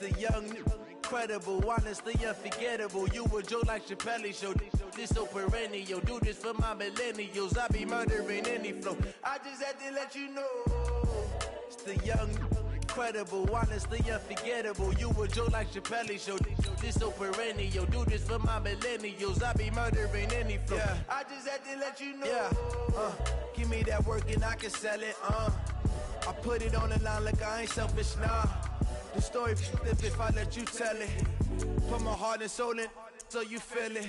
The young, incredible, honestly unforgettable. You a joke like Chappelle Show. This so perennial. Do this for my millennials. I be murdering any flow. I just had to let you know. It's the young, incredible, honestly unforgettable. You a joke like Chappelle Show. This so perennial. Do this for my millennials. I be murdering any flow. Yeah. I just had to let you know. Yeah. Give me that work and I can sell it. I put it on the line like I ain't selfish, nah. The story flip if I let you tell it. Put my heart and soul in so you feel it.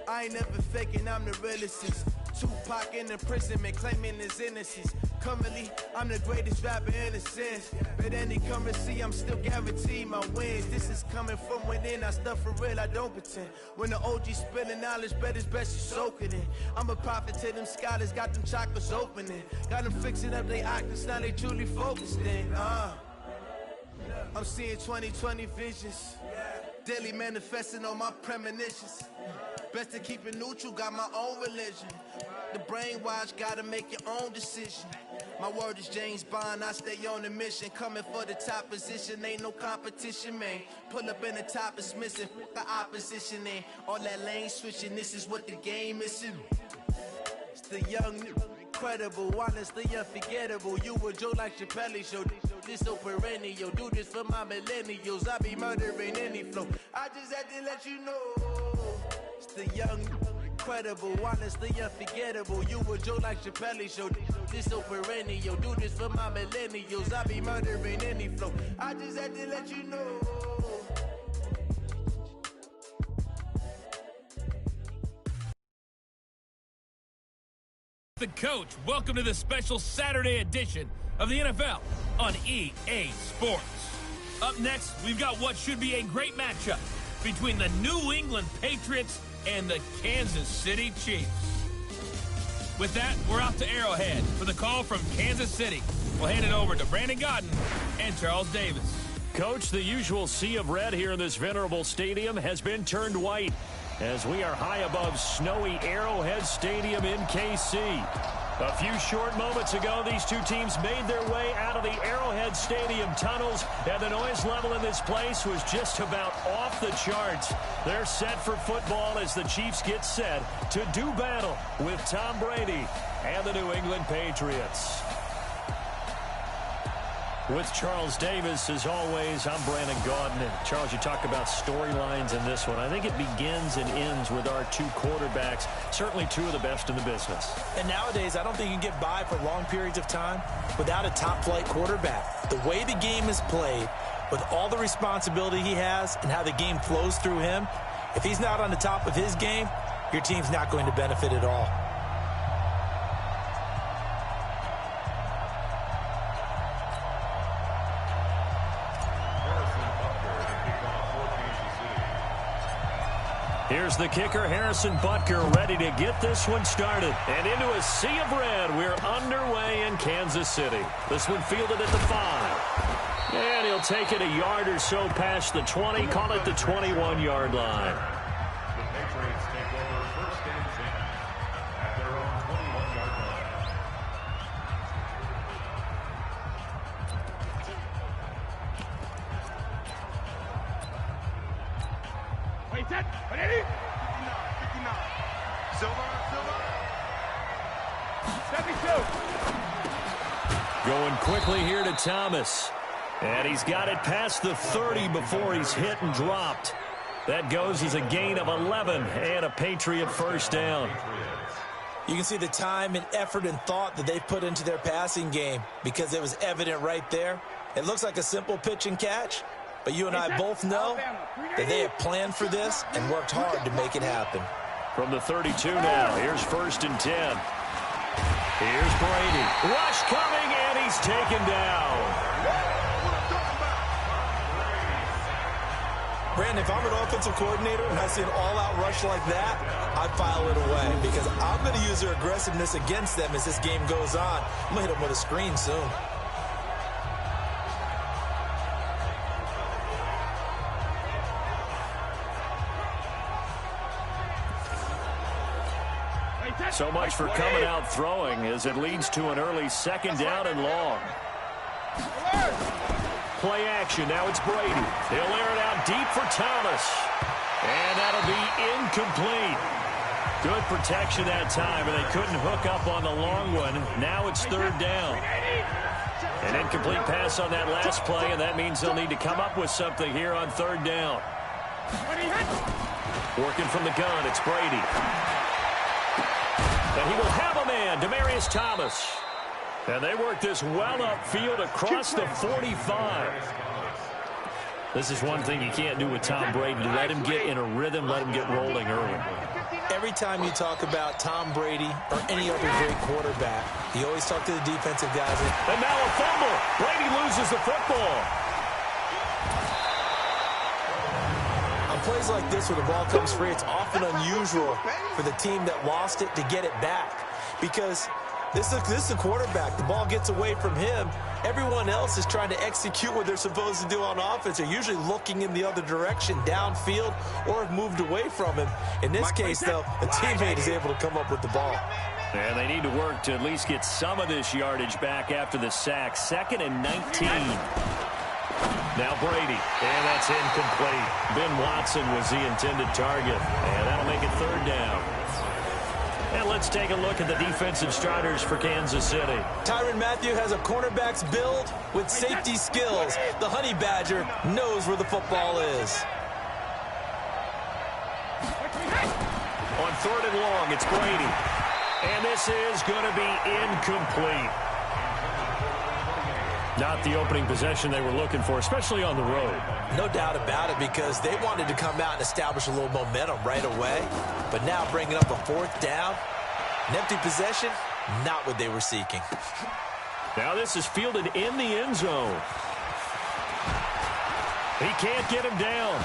I ain't never faking, I'm the realest since Tupac in imprisonment, claiming his innocence. Currently, I'm the greatest rapper in a sense. But any currency, I'm still guaranteed my wins. This is coming from within, I stuff for real, I don't pretend. When the OG spilling knowledge, bet it's best you soak it in. I'm a prophet to them scholars, got them chakras opening. Got them fixing up they octaves, now they truly focused in. I'm seeing 2020 visions, daily manifesting on my premonitions. Best to keep it neutral, got my own religion. The brainwash, gotta make your own decision. My word is James Bond, I stay on a mission. Coming for the top position, ain't no competition, man. Pull up in the top, it's missing, the opposition ain't. All that lane switching, this is what the game is. It's the young, incredible, honestly unforgettable. You a joke like Chappelle Show. This so perennial. Do this for my millennials. I be murdering any flow. I just had to let you know. It's the young, incredible, honestly unforgettable. You a joke like Chappelle Show. This so perennial. Do this for my millennials. I be murdering any flow. I just had to let you know. The coach, welcome to the special Saturday edition of the NFL on EA Sports. Up next, we've got what should be a great matchup between the New England Patriots and the Kansas City Chiefs. With that, we're out to Arrowhead for the call from Kansas City. We'll hand it over to Brandon Gaudin and Charles Davis. Coach, the usual sea of red here in this venerable stadium has been turned white as we are high above snowy Arrowhead Stadium in KC. A few short moments ago, these two teams made their way out of the Arrowhead Stadium tunnels, and the noise level in this place was just about off the charts. They're set for football as the Chiefs get set to do battle with Tom Brady and the New England Patriots. With Charles Davis, as always, I'm Brandon Gaudin. And Charles, you talk about storylines in this one. I think it begins and ends with our two quarterbacks, certainly two of the best in the business. And nowadays, I don't think you can get by for long periods of time without a top-flight quarterback. The way the game is played, with all the responsibility he has and how the game flows through him, if he's not on the top of his game, your team's not going to benefit at all. Here's the kicker, Harrison Butker, ready to get this one started. And into a sea of red, we're underway in Kansas City. This one fielded at the 5. And he'll take it a yard or so past the 20, call it the 21-yard line. The Patriots take over first and 10 at their own 21-yard line. Wait, set, ready? 59. Silver. 72. Going quickly here to Thomas. And he's got it past the 30 before he's hit and dropped. That goes as a gain of 11 and a Patriot first down. You can see the time and effort and thought that they've put into their passing game because it was evident right there. It looks like a simple pitch and catch, but you and I both know that they have planned for this and worked hard to make it happen. From the 32 now, here's first and 10. Here's Brady. Rush coming, and he's taken down. Brandon, if I'm an offensive coordinator and I see an all-out rush like that, I file it away because I'm going to use their aggressiveness against them as this game goes on. I'm going to hit them with a screen soon. So much for coming out throwing as it leads to an early second down and long. play action. Now it's Brady. He'll air it out deep for Thomas. And that'll be incomplete. Good protection that time, and they couldn't hook up on the long one. Now it's third down. An incomplete pass on that last play, and that means they'll need to come up with something here on third down. Working from the gun, it's Brady. And he will have a man, Demaryius Thomas. And they work this well upfield across the 45. This is one thing you can't do with Tom Brady. Let him get in a rhythm, let him get rolling early. Every time you talk about Tom Brady or any other great quarterback, you always talk to the defensive guys. And now a fumble. Brady loses the football. On plays like this where the ball comes free, it's often unusual for the team that lost it to get it back. Because this is a quarterback. The ball gets away from him. Everyone else is trying to execute what they're supposed to do on offense. They're usually looking in the other direction, downfield, or have moved away from him. In this case, though, a teammate is able to come up with the ball. And they need to work to at least get some of this yardage back after the sack. 2nd and 19. Now Brady, and that's incomplete. Ben Watson was the intended target, and that'll make it third down. And let's take a look at the defensive starters for Kansas City. Tyrann Mathieu has a cornerback's build with safety skills. The Honey Badger knows where the football is. On 3rd and long, it's Brady. And this is going to be incomplete. Not the opening possession they were looking for, especially on the road. No doubt about it, because they wanted to come out and establish a little momentum right away. But now bringing up a 4th down, an empty possession, not what they were seeking. Now this is fielded in the end zone. He can't get him down.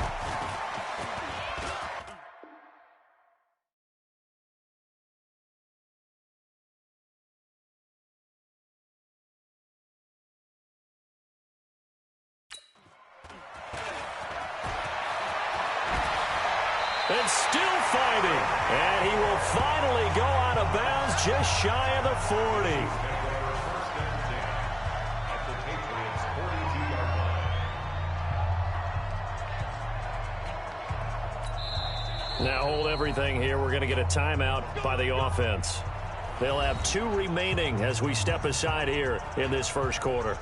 And still fighting. And he will finally go out of bounds just shy of the 40. Now hold everything here. We're going to get a timeout by the offense. They'll have 2 remaining as we step aside here in this first quarter.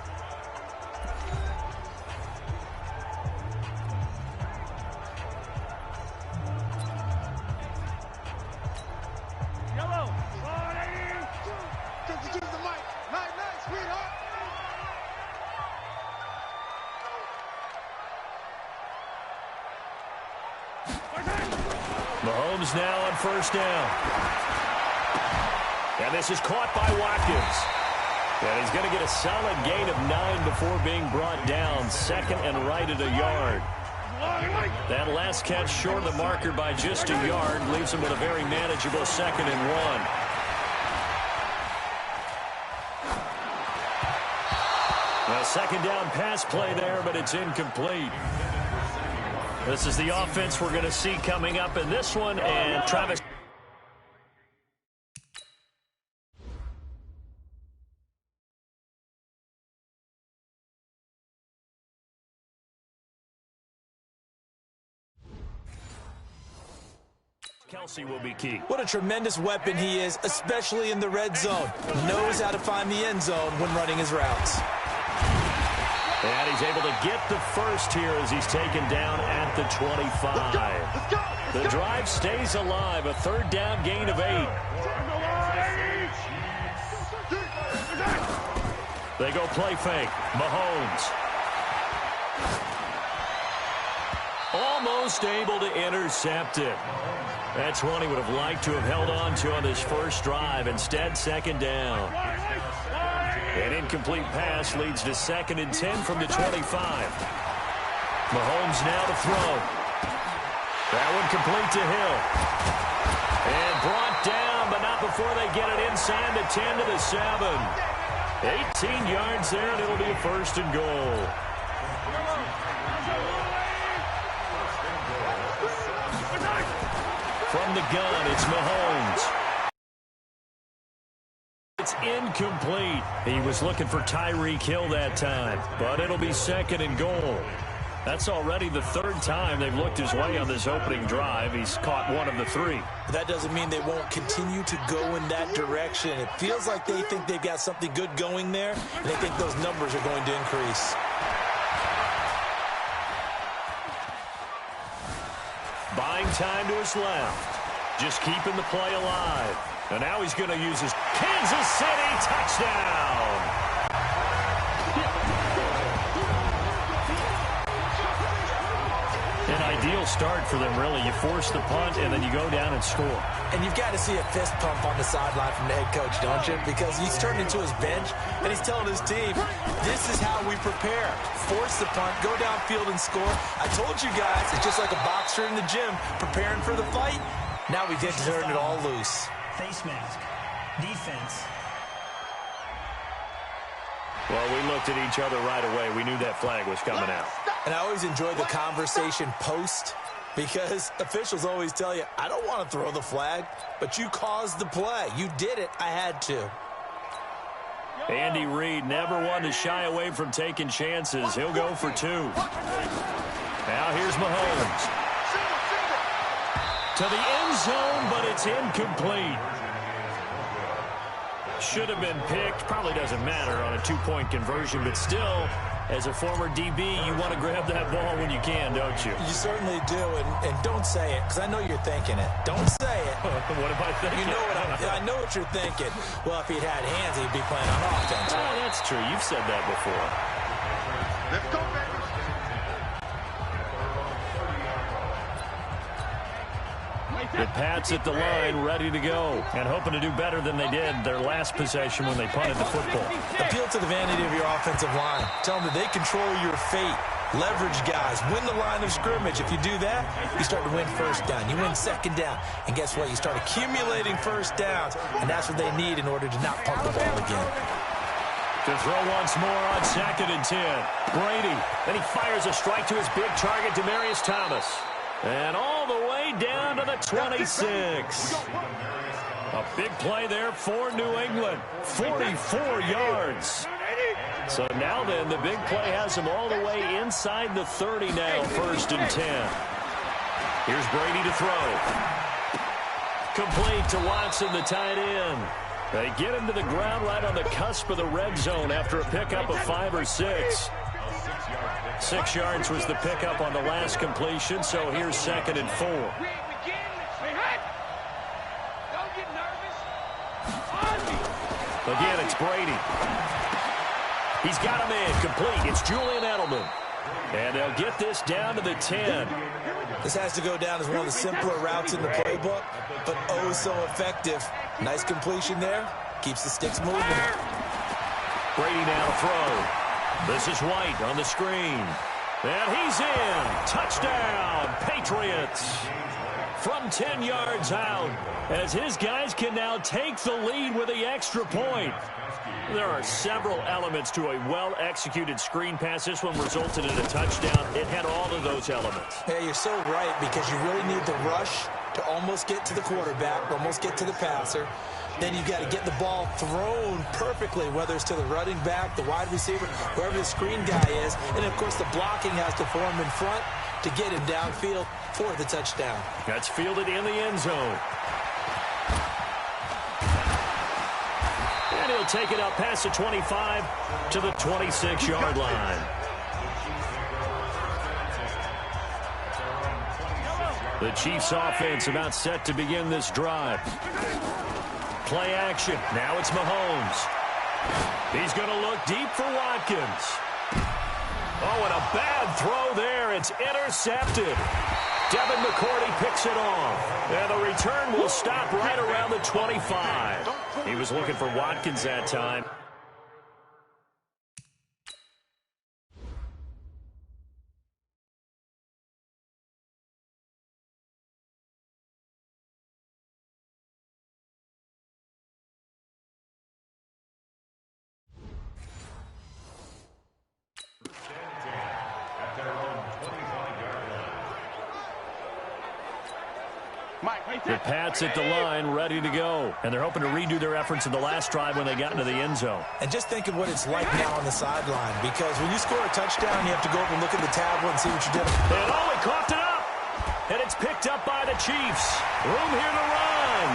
Mahomes now on 1st down. And this is caught by Watkins. And he's going to get a solid gain of 9 before being brought down. 2nd and right at a yard. That last catch short of the marker by just a yard leaves him with a very manageable 2nd and 1. A 2nd down pass play there, but it's incomplete. This is the offense we're going to see coming up in this one, and Travis. Kelce will be key. What a tremendous weapon he is, especially in the red zone. Knows how to find the end zone when running his routes. And he's able to get the first here as he's taken down at the 25. The drive stays alive. A 3rd down gain of 8. They go play fake. Mahomes. Almost able to intercept it. That's one he would have liked to have held on to on this first drive. Instead, 2nd down. An incomplete pass leads to 2nd and 10 from the 25. Mahomes now to throw. That one complete to Hill. And brought down, but not before they get it inside the 10 to the 7. 18 yards there, and it'll be a 1st and goal. From the gun, it's Mahomes. It's incomplete. He was looking for Tyreek Hill that time, but it'll be 2nd and goal. That's already the 3rd time they've looked his way on this opening drive. He's caught 1 of the 3. That doesn't mean they won't continue to go in that direction. It feels like they think they've got something good going there, and they think those numbers are going to increase. Buying time to his left. Just keeping the play alive. And now he's going to use his Kansas City touchdown. An ideal start for them, really. You force the punt, and then you go down and score. And you've got to see a fist pump on the sideline from the head coach, don't you? Because he's turned into his bench, and he's telling his team, this is how we prepare. Force the punt, go downfield and score. I told you guys, it's just like a boxer in the gym preparing for the fight. Now we get to turn it all loose. Face mask. Defense. Well, we looked at each other right away. We knew that flag was coming out. And I always enjoy the conversation post because officials always tell you, I don't want to throw the flag, but you caused the play. You did it. I had to. Andy Reid never one to shy away from taking chances. He'll go for 2. Now here's Mahomes. To the end zone, but it's incomplete. Should have been picked. Probably doesn't matter on a 2-point conversion, but still, as a former DB, you want to grab that ball when you can, don't you? You certainly do, and don't say it, because I know you're thinking it. Don't say it. What am I thinking? You know I know what you're thinking. Well, if he'd had hands, he'd be playing on offense. Oh, that's true. You've said that before. Let's go, baby. The Pats at the line, ready to go, and hoping to do better than they did their last possession when they punted the football. Appeal to the vanity of your offensive line. Tell them that they control your fate. Leverage guys. Win the line of scrimmage. If you do that, you start to win first down. You win second down. And guess what? You start accumulating first downs, and that's what they need in order to not punt the ball again. To throw once more on 2nd and 10. Brady. Then he fires a strike to his big target, Demaryius Thomas. And all the way down to the 26. A big play there for New England. 44 yards. So now then, the big play has them all the way inside the 30 now, 1st and 10. Here's Brady to throw. Complete to Watson, the tight end. They get him to the ground right on the cusp of the red zone after a pickup of 5 or 6. 6 yards was the pickup on the last completion, so here's 2nd and 4. Again, it's Brady. He's got him in, complete. It's Julian Edelman. And they'll get this down to the 10. This has to go down as one of the simpler routes in the playbook, but oh so effective. Nice completion there. Keeps the sticks moving. Brady now to throw. This is White on the screen. And he's in. Touchdown, Patriots. From 10 yards out, as his guys can now take the lead with the extra point. There are several elements to a well-executed screen pass. This one resulted in a touchdown. It had all of those elements. Yeah, you're so right, because you really need the rush to almost get to the quarterback, almost get to the passer. Then you've got to get the ball thrown perfectly, whether it's to the running back, the wide receiver, wherever the screen guy is. And, of course, the blocking has to form in front to get him downfield for the touchdown. That's fielded in the end zone. And he'll take it up past the 25 to the 26-yard line. The Chiefs offense about set to begin this drive. Play action. Now it's Mahomes. He's going to look deep for Watkins. Oh, and a bad throw there. It's intercepted. Devin McCourty picks it off. And the return will stop right around the 25. He was looking for Watkins that time. Mike. The Pats at the line, ready to go. And they're hoping to redo their efforts in the last drive when they got into the end zone. And just think of what it's like now on the sideline, because when you score a touchdown, you have to go up and look at the tablet and see what you did. And he coughed it up. And it's picked up by the Chiefs. Room here to run.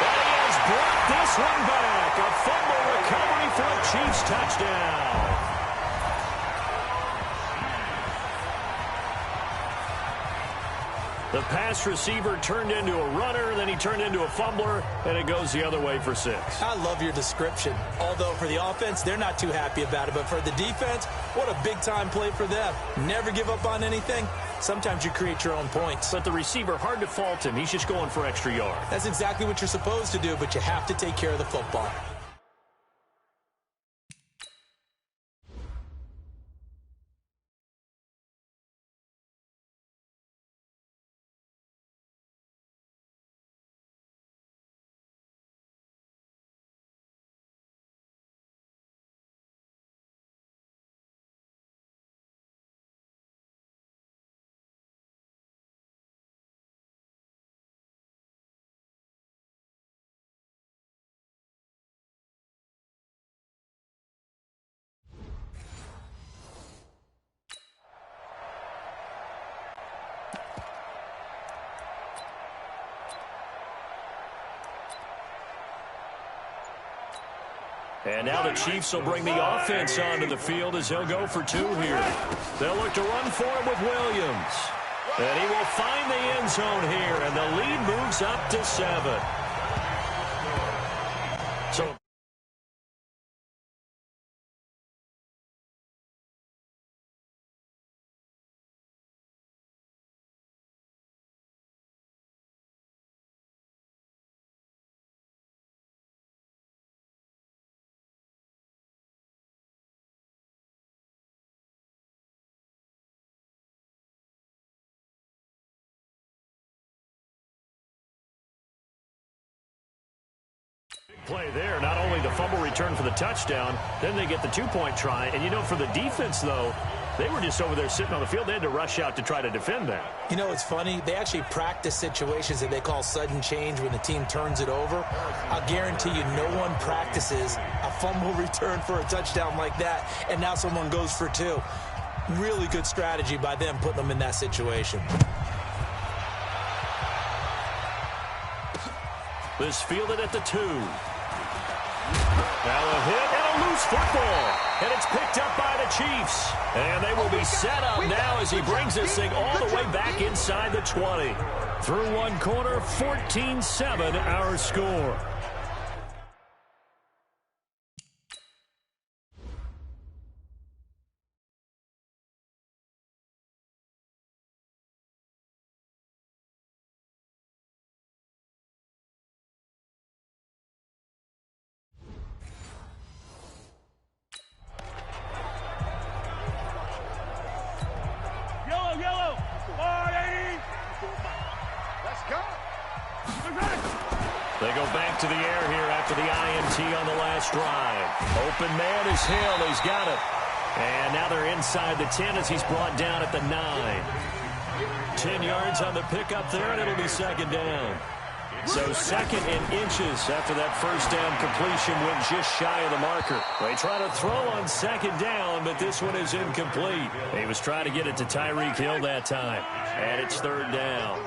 And he has brought this one back. A fumble recovery for a Chiefs touchdown. The pass receiver turned into a runner, then he turned into a fumbler, and it goes the other way for 6. I love your description. Although for the offense, they're not too happy about it. But for the defense, what a big-time play for them. Never give up on anything. Sometimes you create your own points. But the receiver, hard to fault him. He's just going for extra yard. That's exactly what you're supposed to do, but you have to take care of the football. And now the Chiefs will bring the offense onto the field as they'll go for 2 here. They'll look to run for it with Williams. And he will find the end zone here, and the lead moves up to 7. So play there. Not only the fumble return for the touchdown, then they get the 2-point try. And, you know, for the defense, though, they were just over there sitting on the field. They had to rush out to try to defend that. You know, it's funny. They actually practice situations that they call sudden change when the team turns it over. I'll guarantee you no one practices a fumble return for a touchdown like that, and now someone goes for 2. Really good strategy by them putting them in that situation. This fielded at the 2. Now a hit and a loose football. And it's picked up by the Chiefs. And they will be set up now as he brings this thing all the way back inside the 20. Through one corner, 14-7 our score. They go back to the air here after the INT on the last drive. Open man is Hill. He's got it. And now they're inside the 10 as he's brought down at the 9. 10 yards on the pickup there, and it'll be second down. So 2nd and inches after that first down completion went just shy of the marker. They try to throw on 2nd down, but this one is incomplete. He was trying to get it to Tyreek Hill that time. And it's 3rd down.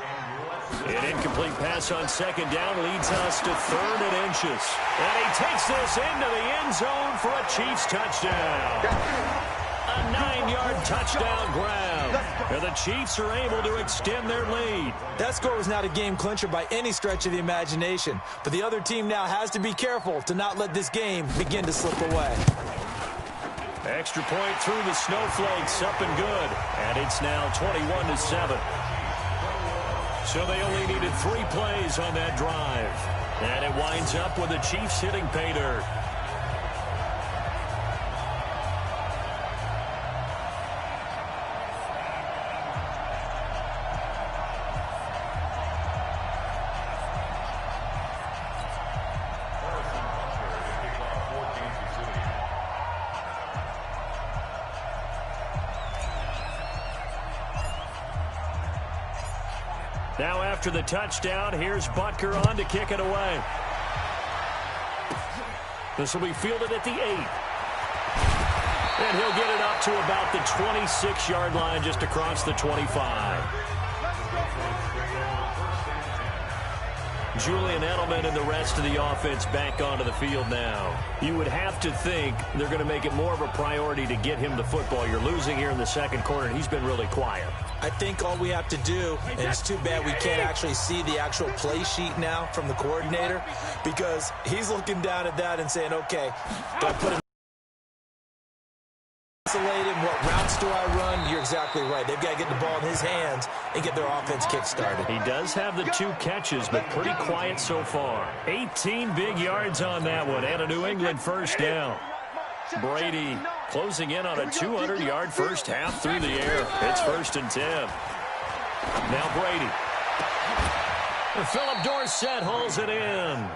An incomplete pass on 2nd down leads us to 3rd and inches. And he takes this into the end zone for a Chiefs touchdown. A 9-yard touchdown grab. And the Chiefs are able to extend their lead. That score was not a game clincher by any stretch of the imagination. But the other team now has to be careful to not let this game begin to slip away. Extra point through the snowflakes, up and good. And it's now 21-7. So they only needed 3 plays on that drive. And it winds up with the Chiefs hitting pay dirt. Now after the touchdown, here's Butker on to kick it away. This will be fielded at the 8. And he'll get it up to about the 26-yard line, just across the 25. Julian Edelman and the rest of the offense back onto the field now. You would have to think they're going to make it more of a priority to get him the football. You're losing here in the second quarter, and he's been really quiet. I think all we have to do, and it's too bad we can't actually see the actual play sheet now from the coordinator, because he's looking down at that and saying, okay, do I put him isolated? What routes do I run? You're exactly right. They've got to get the ball in his hands and get their offense kick-started. He does have the 2 catches, but pretty quiet so far. 18 big yards on that one, and a New England first down. Brady closing in on a 200-yard first half through the air. It's 1st and 10. Now Brady. And Philip Dorsett hauls it in.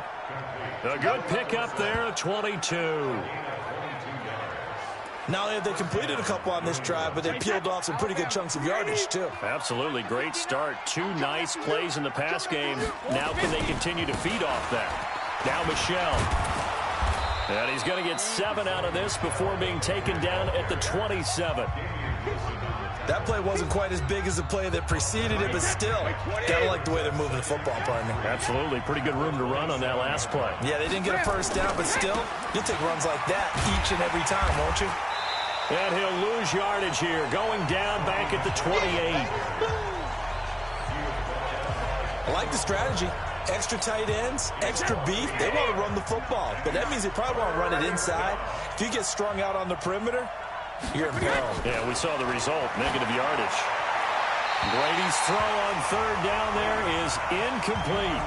A good pickup there, 22. Not only have they completed a couple on this drive, but they peeled off some pretty good chunks of yardage, too. Absolutely. Great start. 2 nice plays in the pass game. Now can they continue to feed off that? Now Michel. And he's going to get 7 out of this before being taken down at the 27. That play wasn't quite as big as the play that preceded it, but still, gotta like the way they're moving the football, partner. Absolutely. Pretty good room to run on that last play. Yeah, they didn't get a first down, but still, you'll take runs like that each and every time, won't you? And he'll lose yardage here, going down back at the 28. I like the strategy. Extra tight ends, extra beef. They want to run the football, but that means they probably want to run it inside. If you get strung out on the perimeter, you're in peril. Yeah, we saw the result, negative yardage. Brady's throw on 3rd down there is incomplete.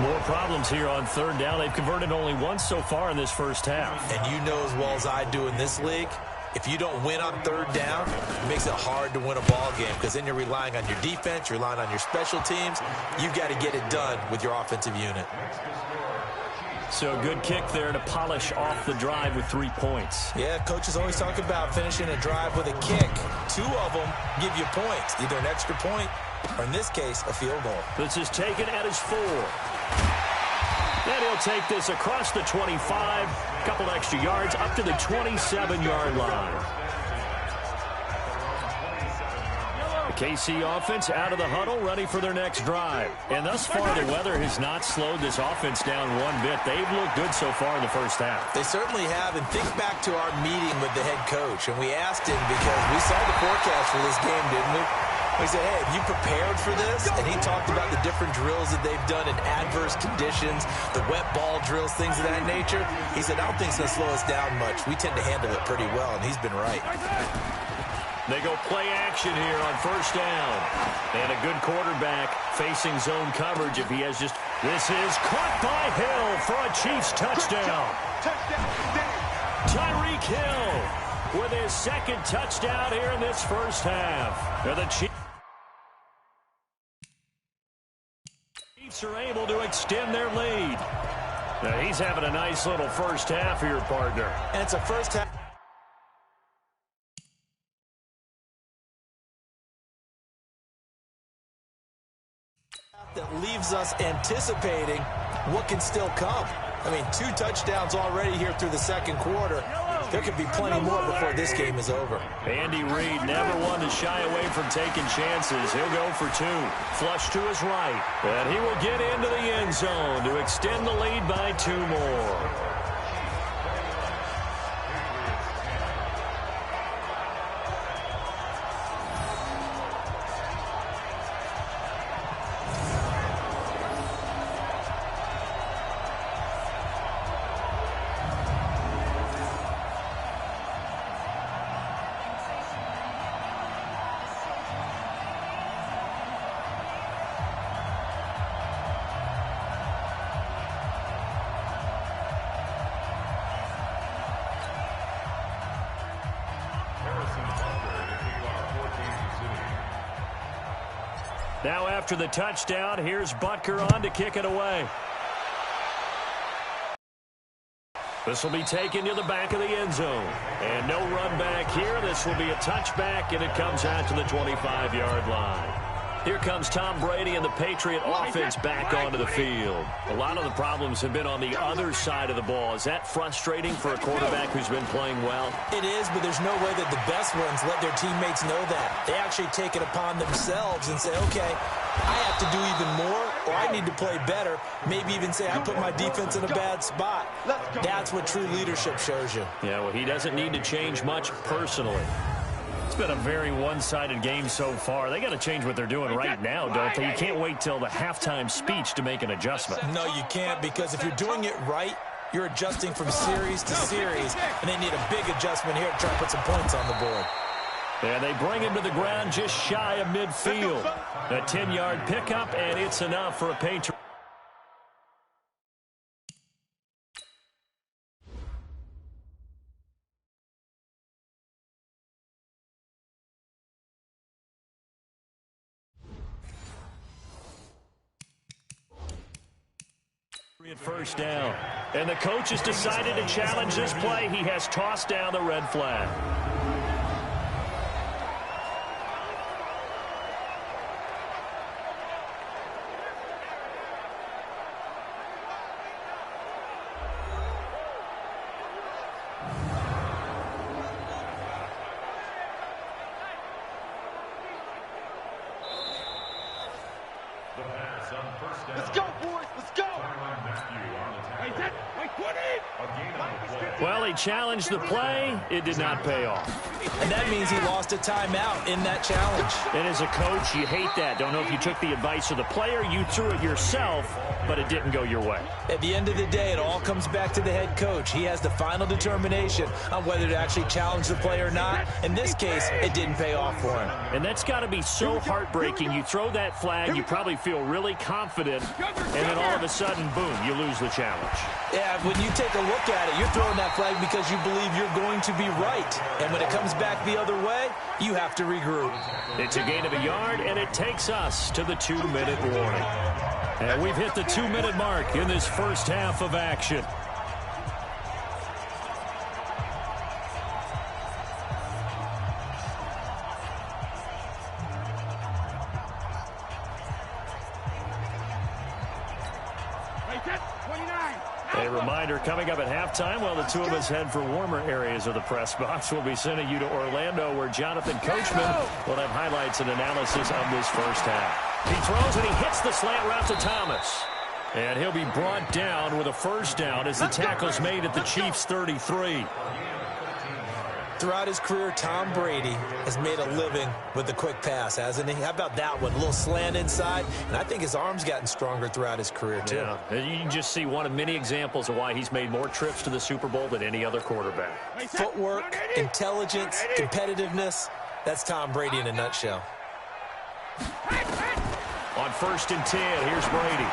More problems here on 3rd down. They've converted only once so far in this first half. And you know as well as I do in this league, if you don't win on 3rd down, it makes it hard to win a ball game, because then you're relying on your defense, you're relying on your special teams. You've got to get it done with your offensive unit. So good kick there to polish off the drive with 3 points. Yeah, coaches always talk about finishing a drive with a kick. 2 of them give you points, either an extra point or, in this case, a field goal. This is taken at his 4. And he'll take this across the 25, a couple extra yards up to the 27-yard line. The KC offense out of the huddle, ready for their next drive. And thus far, the weather has not slowed this offense down one bit. They've looked good so far in the first half. They certainly have. And think back to our meeting with the head coach. And we asked him, because we saw the forecast for this game, didn't we? We said, hey, have you prepared for this? And he talked about the different drills that they've done in adverse conditions, the wet ball drills, things of that nature. He said, I don't think it's going to slow us down much. We tend to handle it pretty well, and he's been right. They go play action here on 1st down. And a good quarterback facing zone coverage if he has just... This is caught by Hill for a Chiefs touchdown. Tyreek Hill with his 2nd touchdown here in this first half. And the Chiefs are able to extend their lead. Now he's having a nice little first half here, partner. And it's a first half that leaves us anticipating what can still come. I mean, 2 touchdowns already here through the second quarter. There could be plenty more before this game is over. Andy Reid never one to shy away from taking chances. He'll go for 2. Flush to his right. And he will get into the end zone to extend the lead by 2 more. Now after the touchdown, here's Butker on to kick it away. This will be taken to the back of the end zone. And no run back here. This will be a touchback, and it comes out to the 25-yard line. Here comes Tom Brady and the Patriot offense back onto the field. A lot of the problems have been on the other side of the ball. Is that frustrating for a quarterback who's been playing well? It is, but there's no way that the best ones let their teammates know that. They actually take it upon themselves and say, okay, I have to do even more, or I need to play better. Maybe even say I put my defense in a bad spot. That's what true leadership shows you. Yeah, well, he doesn't need to change much personally. It's been a very one-sided game so far. They got to change what they're doing right now, don't they? You can't wait till the halftime speech to make an adjustment. No, you can't, because if you're doing it right, you're adjusting from series to series, and they need a big adjustment here to try to put some points on the board. And they bring him to the ground just shy of midfield. A 10-yard pickup, and it's enough for a Patriot. First down. And the coach has decided to challenge this play. He has tossed down the red flag. Let's go, boys. Let's go. Well, he challenged the play. It did not pay off. And that means he lost a timeout in that challenge. And as a coach, you hate that. Don't know if you took the advice of the player. You threw it yourself, but it didn't go your way. At the end of the day, it all comes back to the head coach. He has the final determination on whether to actually challenge the play or not. In this case, it didn't pay off for him. And that's got to be so heartbreaking. You throw that flag, you probably feel really confident, and then all of a sudden, boom, you lose the challenge. Yeah, when you take a look at it, you're throwing that flag because you believe you're going to be right. And when it comes back the other way, you have to regroup. It's a gain of a yard, and it takes us to the 2-minute warning. And we've hit the 2-minute mark in this first half of action. A reminder coming up at halftime, while the two of us head for warmer areas of the press box, we'll be sending you to Orlando, where Jonathan Coachman will have highlights and analysis of this first half. He throws and he hits the slant route to Thomas. And he'll be brought down with a first down as the tackle's made at the Chiefs' 33. Throughout his career, Tom Brady has made a living with the quick pass, hasn't he? How about that one? A little slant inside, and I think his arm's gotten stronger throughout his career, too. Yeah, you can just see one of many examples of why he's made more trips to the Super Bowl than any other quarterback. Footwork, intelligence, competitiveness, that's Tom Brady in a nutshell. On 1st and 10, here's Brady.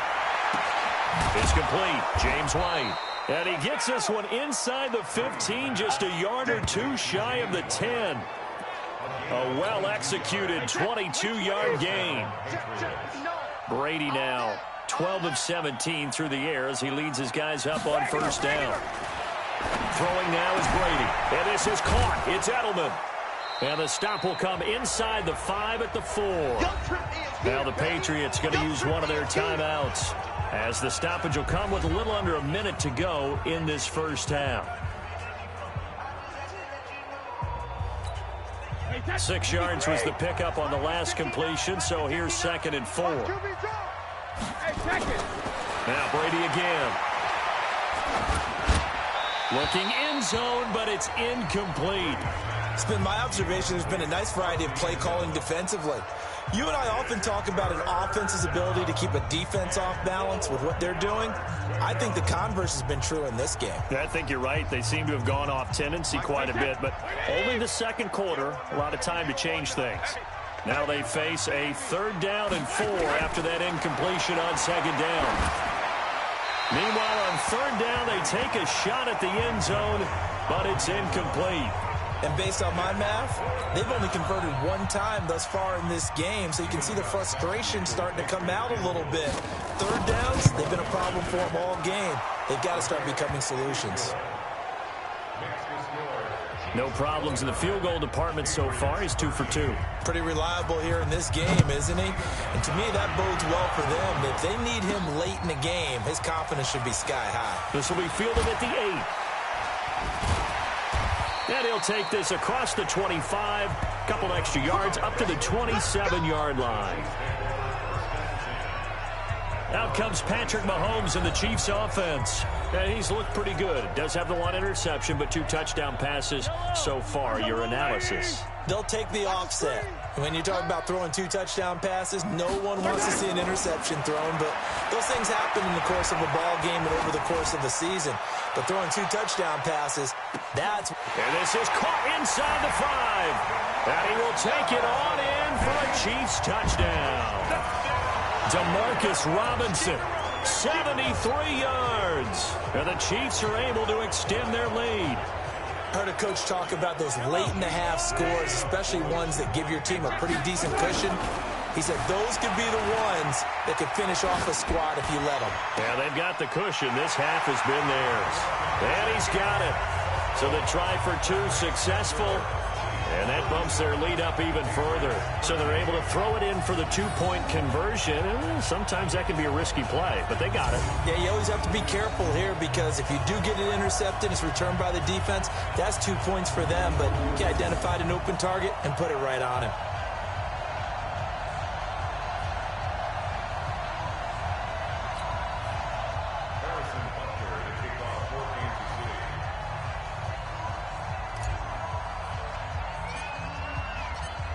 It's complete. James White. And he gets this one inside the 15, just a yard or two shy of the 10. A well-executed 22-yard gain. Brady now 12 of 17 through the air as he leads his guys up on first down. Throwing now is Brady. And this is caught. It's Edelman. And the stop will come inside the 5 at the 4. Now the Patriots going to use one of their timeouts, as the stoppage will come with a little under a minute to go in this first half. 6 yards was the pickup on the last completion, so here's 2nd and 4. Now Brady again. Looking end zone, but it's incomplete. It's been my observation there's been a nice variety of play calling defensively. You and I often talk about an offense's ability to keep a defense off balance with what they're doing. I think the converse has been true in this game. I think you're right. They seem to have gone off tendency quite a bit, but only the second quarter, a lot of time to change things. Now they face a 3rd down and 4 after that incompletion on 2nd down. Meanwhile, on 3rd down, they take a shot at the end zone, but it's incomplete. And based on my math, they've only converted one time thus far in this game, so you can see the frustration starting to come out a little bit. 3rd downs, they've been a problem for them all game. They've got to start becoming solutions. No problems in the field goal department so far. He's 2 for 2. Pretty reliable here in this game, isn't he? And to me, that bodes well for them. If they need him late in the game, his confidence should be sky high. This will be fielded at the 8. And he'll take this across the 25. Couple extra yards up to the 27-yard line. Out comes Patrick Mahomes in the Chiefs offense. And he's looked pretty good. Does have the one interception, but 2 touchdown passes so far. Your analysis. They'll take the offset. When you talk about throwing 2 touchdown passes, no one wants to see an interception thrown, but those things happen in the course of a ball game and over the course of the season. But throwing 2 touchdown passes, that's... And this is caught inside the 5. And he will take it on in for a Chiefs touchdown. Demarcus Robinson, 73 yards. And the Chiefs are able to extend their lead. Heard a coach talk about those late-in-the-half scores, especially ones that give your team a pretty decent cushion. He said those could be the ones that could finish off a squad if you let them. Yeah, they've got the cushion. This half has been theirs. And he's got it. So the try for 2 successful. And that bumps their lead up even further. So they're able to throw it in for the 2-point conversion. And sometimes that can be a risky play, but they got it. Yeah, you always have to be careful here because if you do get it intercepted, it's returned by the defense. That's 2 points for them, but he identified an open target and put it right on him.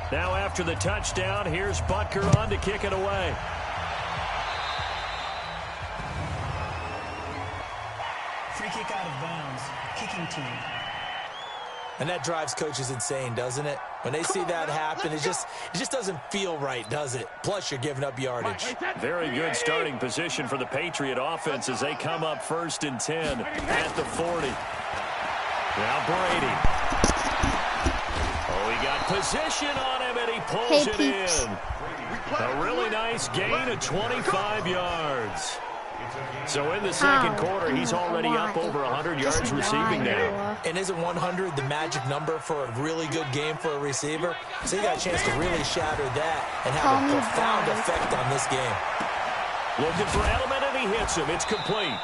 Now after the touchdown, here's Butker on to kick it away. Free kick out of bounds. Kicking team. And that drives coaches insane, doesn't it? When they see that happen, it just doesn't feel right, does it? Plus, you're giving up yardage. Very good starting position for the Patriot offense as they come up 1st and 10 at the 40. Now Brady. Oh, he got position on him, and he pulls it in. A really nice gain of 25 yards. So in the second quarter, he's already up over 100 yards receiving now. And isn't 100 the magic number for a really good game for a receiver? So you got a chance to really shatter that and have a profound effect on this game. Looking for Edelman, and he hits him. It's complete.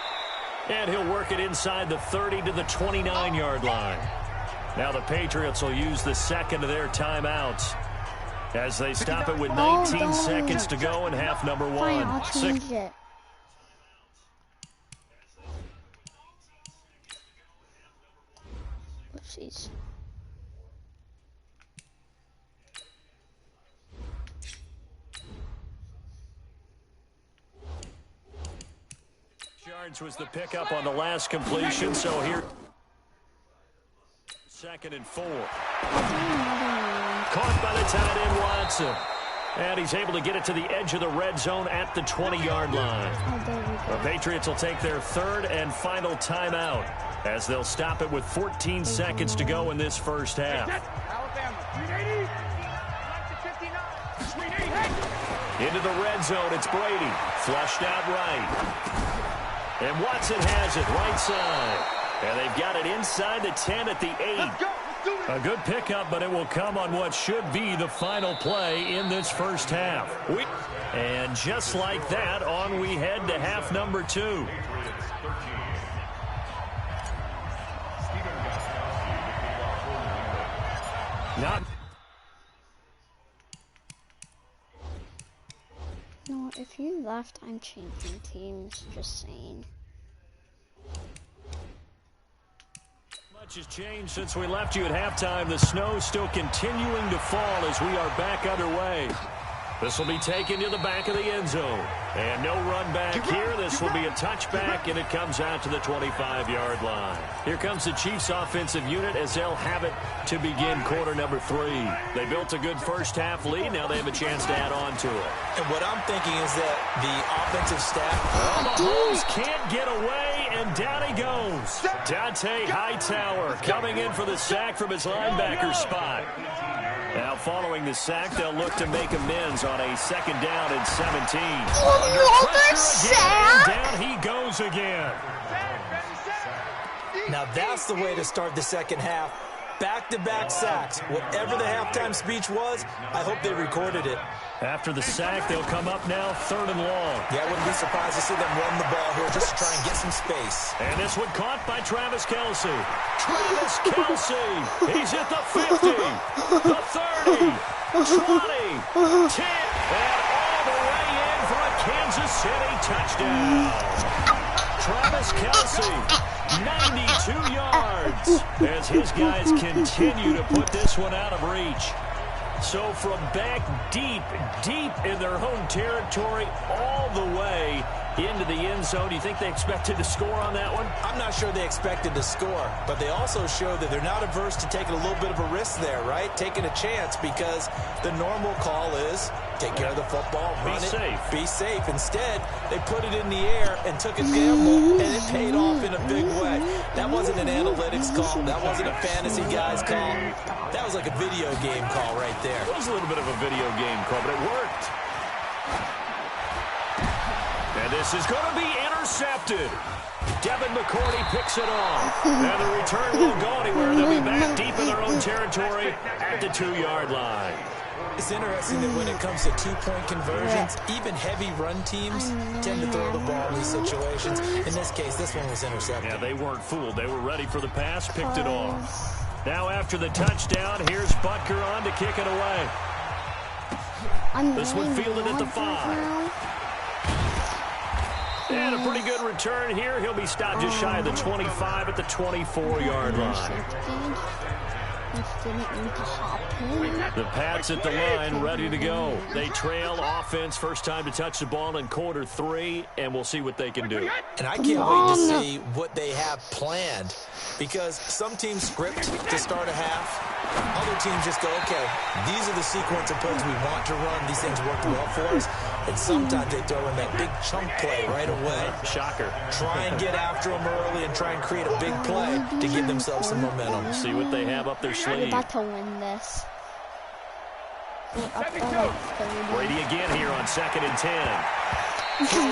And he'll work it inside the 30 to the 29-yard line. Now the Patriots will use the second of their timeouts as they stop it with 19 seconds to go in half number 1. Fine, I'll change it. Oopsies. Yards was the pickup on the last completion, so here... 2nd and 4. Caught by the tight end Watson. And he's able to get it to the edge of the red zone at the 20-yard line. The Patriots will take their 3rd and final timeout as they'll stop it with 14 seconds to go in this first half. Into the red zone, it's Brady. Flushed out right. And Watson has it right side. And they've got it inside the 10 at the 8. A good pickup, but it will come on what should be the final play in this first half. And just like that, on we head to half number 2. No, if you left, I'm changing teams, just saying. Much has changed since we left you at halftime. The snow still continuing to fall as we are back underway. This will be taken to the back of the end zone. And no run back here. This will be a touchback, and it comes out to the 25-yard line. Here comes the Chiefs offensive unit as they'll have it to begin quarter number 3. They built a good first half lead. Now they have a chance to add on to it. And what I'm thinking is that the offensive staff... Mahomes can't get away, and down he goes. Dante Hightower coming in for the sack from his linebacker spot. Now following the sack, they'll look to make amends on a 2nd down and 17. Another sack? Down he goes again. Now that's the way to start the second half. Back-to-back sacks. Whatever the halftime speech was, I hope they recorded it. After the sack, they'll come up now 3rd and long. Yeah, I wouldn't be surprised to see them run the ball here just to try and get some space. And this one caught by Travis Kelce. Travis Kelce. He's at the 50, the 30, 20, 10, and all the way in for a Kansas City touchdown. Travis Kelce, 92 yards, as his guys continue to put this one out of reach. So from back deep in their home territory, all the way into the end zone, do you think they expected to score on that one? I'm not sure they expected to score, but they also showed that they're not averse to taking a little bit of a risk there, right? Taking a chance, because the normal call is take care of the football, run it, be safe. Instead, they put it in the air and took a gamble, and it paid off in a big way. That wasn't an analytics call. That wasn't a fantasy guy's call. That was like a video game call right there. It was a little bit of a video game call, but it worked. And this is going to be intercepted. Devin McCourty picks it off. And the return won't go anywhere. They'll be back deep in their own territory at the 2-yard line. It's interesting that when it comes to two-point conversions, even heavy run teams tend to throw the ball in these situations. In this case, this one was intercepted. Yeah, they weren't fooled. They were ready for the pass, picked it off. Now after the touchdown, here's Butker on to kick it away. This one fielded at the 5. And a pretty good return here. He'll be stopped just shy of the 25 at the 24-yard line. The Pats at the line, ready to go. They trail offense, first time to touch the ball in quarter 3, and we'll see what they can do. And I can't wait to see what they have planned, because some teams script to start a half. Other teams just go, okay, these are the sequence of plays we want to run. These things worked well for us. And sometimes they throw in that big chunk play right away. Shocker. Try and get after them early and try and create a big play to give themselves some momentum. See what they have up their sleeve. We're about to win this. Brady again here on 2nd and 10.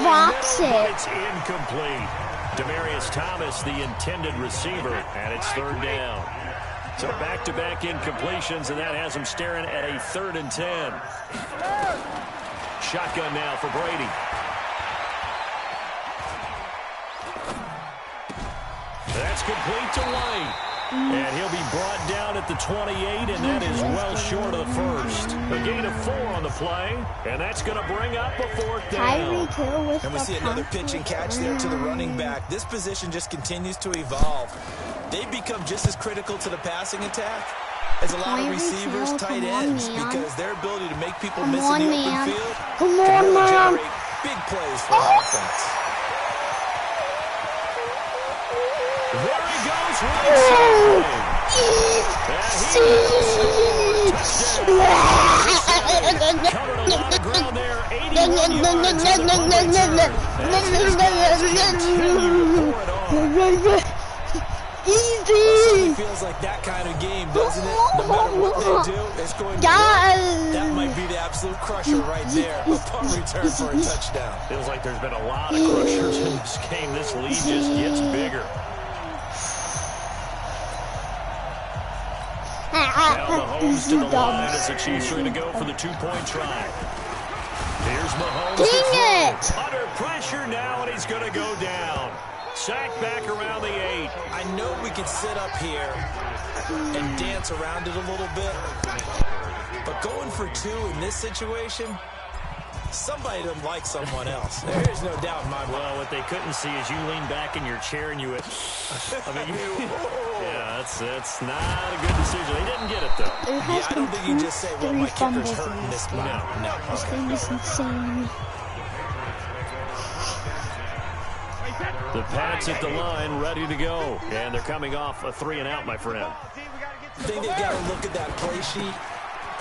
Drops it. It's incomplete. Demaryius Thomas, the intended receiver, and it's 3rd down. So back-to-back incompletions, and that has him staring at a 3rd and 10. Shotgun now for Brady. That's complete to White. And he'll be brought down at the 28, and that is well short of the first. A gain of 4 on the play, and that's going to bring up a 4th down. And we see another pitch and catch there to the running back. This position just continues to evolve. They've become just as critical to the passing attack as a lot of receivers, tight ends, because their ability to make people miss in the open field can really generate big plays for offense. There he goes, right side. Covered a lot of ground there, 81 yards on the return. As his guys continue to pour it on. It feels like that kind of game, doesn't it? No matter what they do, it's going to work. That might be the absolute crusher right there. A punt return for a touchdown. Feels like there's been a lot of crushers in this game. This lead just gets bigger. Now Mahomes to the line as the Chiefs are going to go for the 2-point try. Here's Mahomes. Dang it! Under pressure now, and he's going to go down. Sack back around the 8. I know we could sit up here and dance around it a little bit, but going for 2 in this situation, somebody doesn't like someone else. There's no doubt in my mind. Well, what they couldn't see is you lean back in your chair and you went, yeah, that's not a good decision. They didn't get it, though. Yeah, I don't think you just say, well, my kicker's hurting this spot. No. This game is insane. The Pats at the line, ready to go. And they're coming off a 3-and-out, my friend. I think they've got to look at that play sheet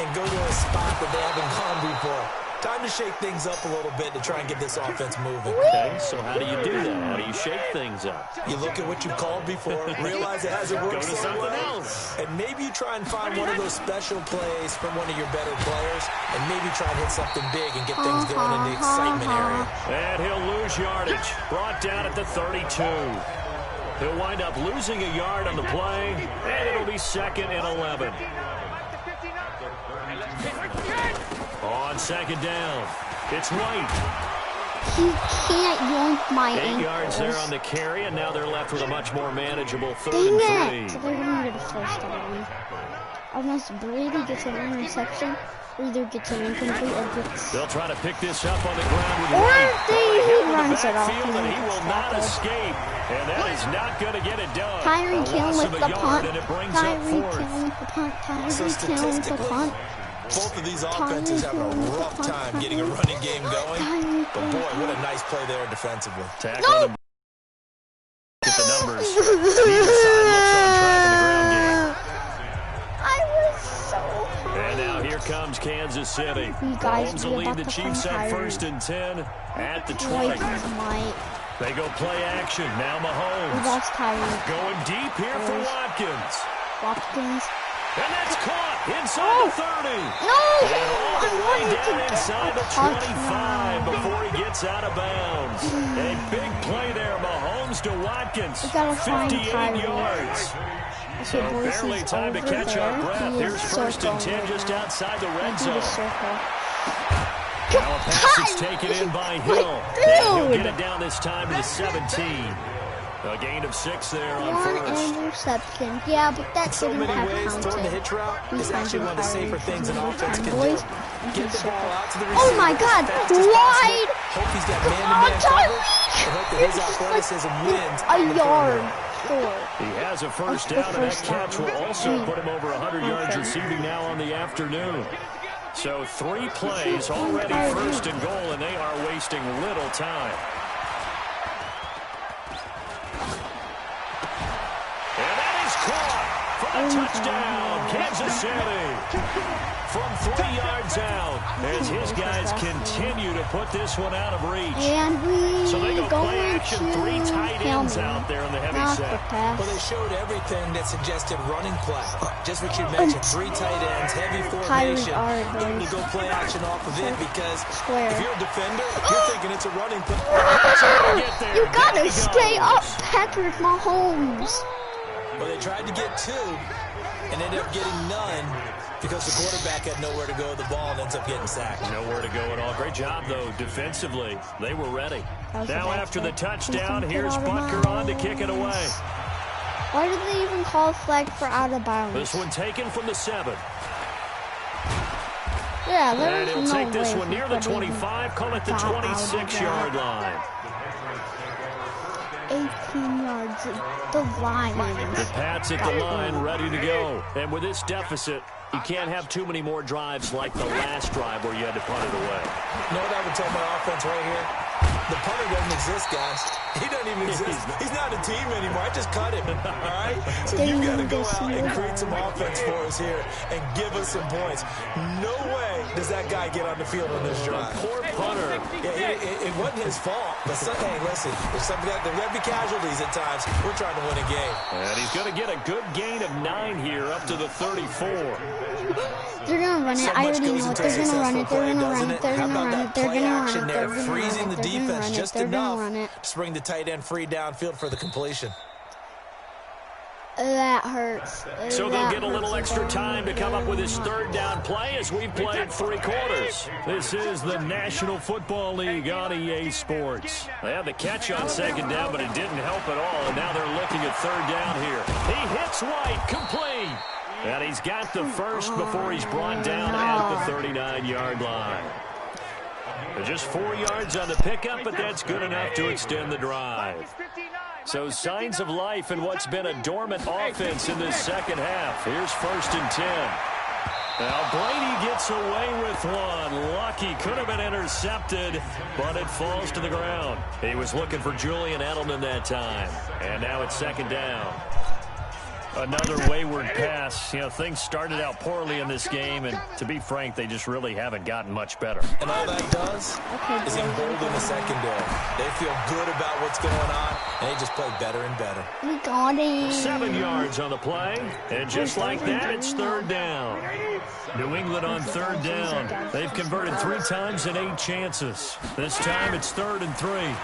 and go to a spot that they haven't gone before. Time to shake things up a little bit to try and get this offense moving. Okay, so how do you do that? How do you shake things up? You look at what you called before, realize it hasn't worked. Go to something else. And maybe you try and find one of those special plays from one of your better players, and maybe try and hit something big and get things going in the excitement area. And he'll lose yardage. Brought down at the 32. He'll wind up losing a yard on the play, and it'll be 2nd and 11. On 2nd down, it's White. He can't yoink my 8 yards there on the carry, and now they're left with a much more manageable 3rd and 3. They're going to get a first down. Unless Brady gets an interception, or either gets an incomplete or gets... They'll try to pick this up on the ground with Or White. he runs it off. And he will not escape, and that is not going to get it done. Tyreek Hill with the punt. And it brings up Tyreek Hill 4th. with the punt. Tyreek Hill with the punt. Both of these offenses having a rough time getting a running game going. But boy, what a nice play there defensively. Tackling Get the numbers. Neither side looks on track in the ground game. I was so high. And now here comes Kansas City. Mahomes will lead the Chiefs at 1st and 10 at the 20. They go play action. Now Mahomes. Going deep here for Watkins. And that's caught inside the 30. No! And all the way down inside the 25 before he gets out of bounds. A big play there, Mahomes to Watkins. 58 yards. So barely time to catch our breath. Here's 1st and 10 just outside the red zone. Now a pass is taken in by Hill. And he'll get it down this time to the 17. A gain of 6 there on 1st. Interception. Yeah, but that didn't have ways throwing the hitch route is actually one of the safer things an offense can do. Get the ball out to the receiver. Oh my God! Wide! Hope he's got man-to-man coverage. I hope that his athleticism wins. A yard. Short. He has a 1st down, and that catch will also put him over 100 yards receiving now on the afternoon. So 3 plays already 1st and goal, and they are wasting little time. Touchdown, Kansas City. From 3 yards out, as his guys continue to put this one out of reach. And so they go play action, 3 tight ends out there in the heavy set. Well, they showed everything that suggested running play. Just what you mentioned, 3 tight ends, heavy formation. Looking to go play action off of it because if you're a defender, you're thinking it's a running play. You gotta stay up, Patrick Mahomes. Well, they tried to get 2 and ended up getting none because the quarterback had nowhere to go with the ball and ends up getting sacked. Nowhere to go at all. Great job, though, defensively. They were ready. Now after the touchdown, here's Butker on to kick it away. Why did they even call a flag for out of bounds? This one taken from the 7. Yeah, there's and he'll take this one near the 25, call it the 26-yard line. 18 yards, the Lions. The Pats at the line, ready to go. And with this deficit, you can't have too many more drives like the last drive where you had to punt it away. You know what I would tell my offense right here? The punter doesn't exist, guys. He doesn't even exist. He's not a team anymore. I just cut him, all right? So you've got to go out and create some offense for us here and give us some points. No way does that guy get on the field on this drive. Poor punter. Yeah, it wasn't his fault. But, hey, listen, there's something that there may be casualties at times. We're trying to win a game. And he's going to get a good gain of 9 here up to the 34. They're going to run it. I already know it. They're going to run it. They're going to run it. They're going to run it. They're going to run it. They're going to run it. Freezing the defense just enough to bring the tight end free downfield for the completion. That hurts. So they'll get a little extra time to come up with his 3rd down play as we've played 3 quarters. This is the National Football League on EA Sports. They had the catch on 2nd down, but it didn't help at all, and now they're looking at 3rd down here. He hits White, complete. And he's got the 1st before he's brought down at the 39-yard line. Just 4 yards on the pickup, but that's good enough to extend the drive. So signs of life in what's been a dormant offense in this 2nd half. Here's 1st and 10. Now Brady gets away with one. Lucky, could have been intercepted, but it falls to the ground. He was looking for Julian Edelman that time. And now it's 2nd down. Another wayward pass. You know, things started out poorly in this game, and to be frank, they just really haven't gotten much better. And all that does is embolden the secondary. They feel good about what's going on, and they just play better and better. We got it. 7 yards on the play, and just like that, it's 3rd down. New England on 3rd down. They've converted 3 times in 8 chances. This time it's 3rd and 3.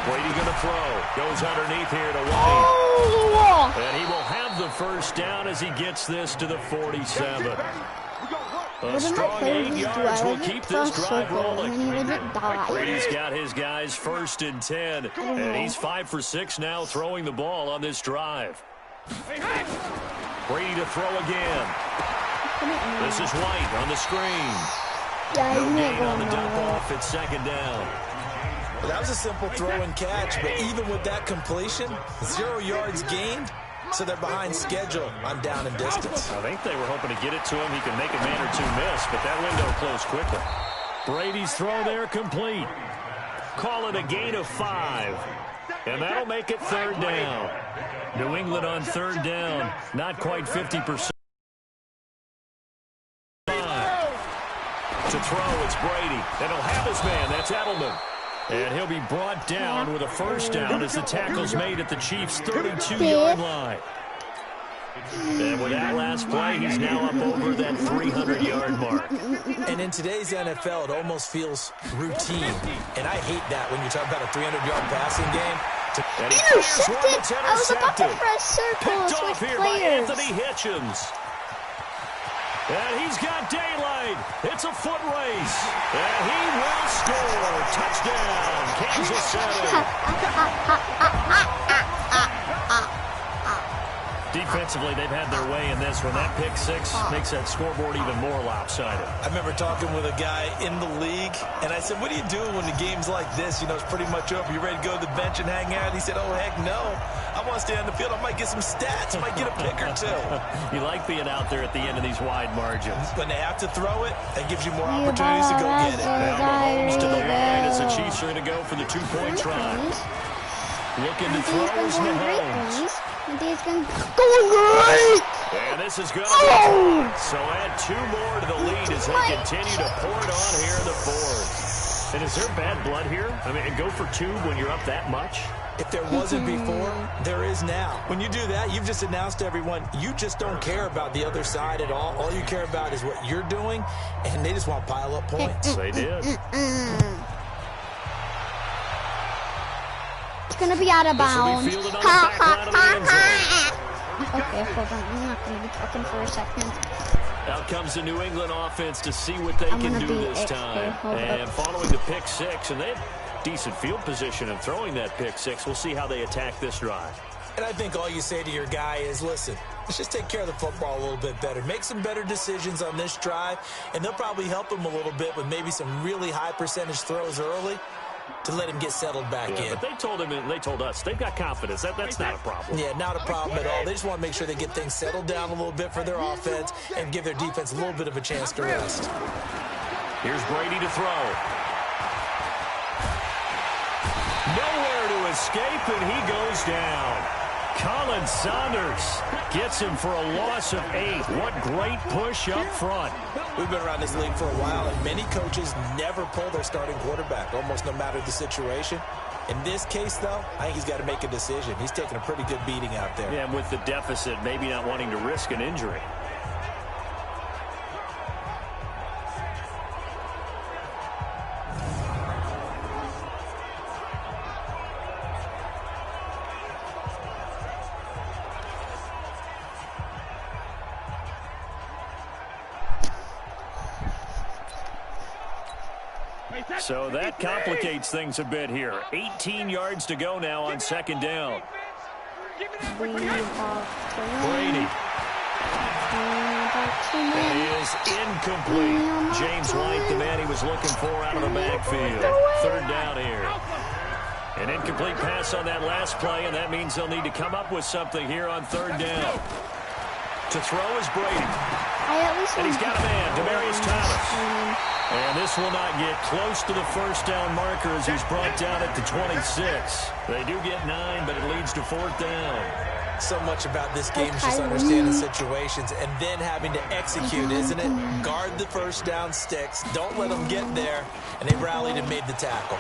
Brady going to throw. Goes underneath here to White. Oh! And he will have the first down as he gets this to the 47. A strong 8 yards will keep this drive rolling. Brady's got his guys first and 10. And he's 5 for 6 now throwing the ball on this drive. Brady to throw again. This is White on the screen. No gain on the dump off at second down. Well, that was a simple throw and catch, but even with that completion, 0 yards gained, so they're behind schedule on down and distance. I think they were hoping to get it to him. He could make a man or two miss, but that window closed quickly. Brady's throw there complete. Call it a gain of 5. And that'll make it third down. New England on third down, not quite 50%. To throw, it's Brady. And he'll have his man. That's Edelman. And he'll be brought down with a first down as the tackle's made at the Chiefs' 32-yard line. And with that last play, he's now up over that 300-yard mark. And in today's NFL, it almost feels routine. And I hate that when you're talking about a 300-yard passing game. Intercepted! I was about to press circle Picked off here by Anthony Hitchens. And he's got daylight. It's a foot race. And he will score. Touchdown, Kansas City. Defensively, they've had their way in this one. That pick six makes that scoreboard even more lopsided. I remember talking with a guy in the league, and I said, what do you do when the game's like this? You know, it's pretty much over. You ready to go to the bench and hang out? He said, oh, heck no. I want to stay on the field. I might get some stats. I might get a pick or two. You like being out there at the end of these wide margins. When they have to throw it, that gives you more opportunities to go get it. Now Mahomes to the line as the Chiefs are going to go for the two-point try. Looking to throw is Mahomes. And this is going to be good. So add 2 more to the lead as they continue to pour it on here in the fourth. And is there bad blood here? I mean, go for 2 when you're up that much? If there wasn't before, there is now. When you do that, you've just announced to everyone, you just don't care about the other side at all. All you care about is what you're doing, and they just want to pile up points. They did. Going to be out of bounds. Okay, hold on. I'm not going to be talking for a second. Out comes the New England offense to see what they can do this time. And following the pick 6, and they have decent field position in throwing that pick 6. We'll see how they attack this drive. And I think all you say to your guy is, listen, let's just take care of the football a little bit better. Make some better decisions on this drive, and they'll probably help him a little bit with maybe some really high percentage throws early to let him get settled back in. But they told him, and they told us, they've got confidence. That's not a problem. Yeah, not a problem at all. They just want to make sure they get things settled down a little bit for their offense and give their defense a little bit of a chance to rest. Here's Brady to throw. Nowhere to escape, and he goes down. Colin Saunders gets him for a loss of 8. What great push up front. We've been around this league for a while, and many coaches never pull their starting quarterback, almost no matter the situation. In this case, though, I think he's got to make a decision. He's taking a pretty good beating out there. Yeah, and with the deficit, maybe not wanting to risk an injury. So that complicates things a bit here. 18 yards to go now on second down. Brady. And he is incomplete. James White, the man he was looking for out of the backfield. Third down here. An incomplete pass on that last play, and that means they'll need to come up with something here on third down. To throw is Brady. And he's got a man, Demaryius Thomas. And this will not get close to the first down marker as he's brought down at the 26. They do get 9, but it leads to fourth down. So much about this game is just understanding situations and then having to execute, isn't it? Guard the first down sticks. Don't let them get there. And they rallied and made the tackle.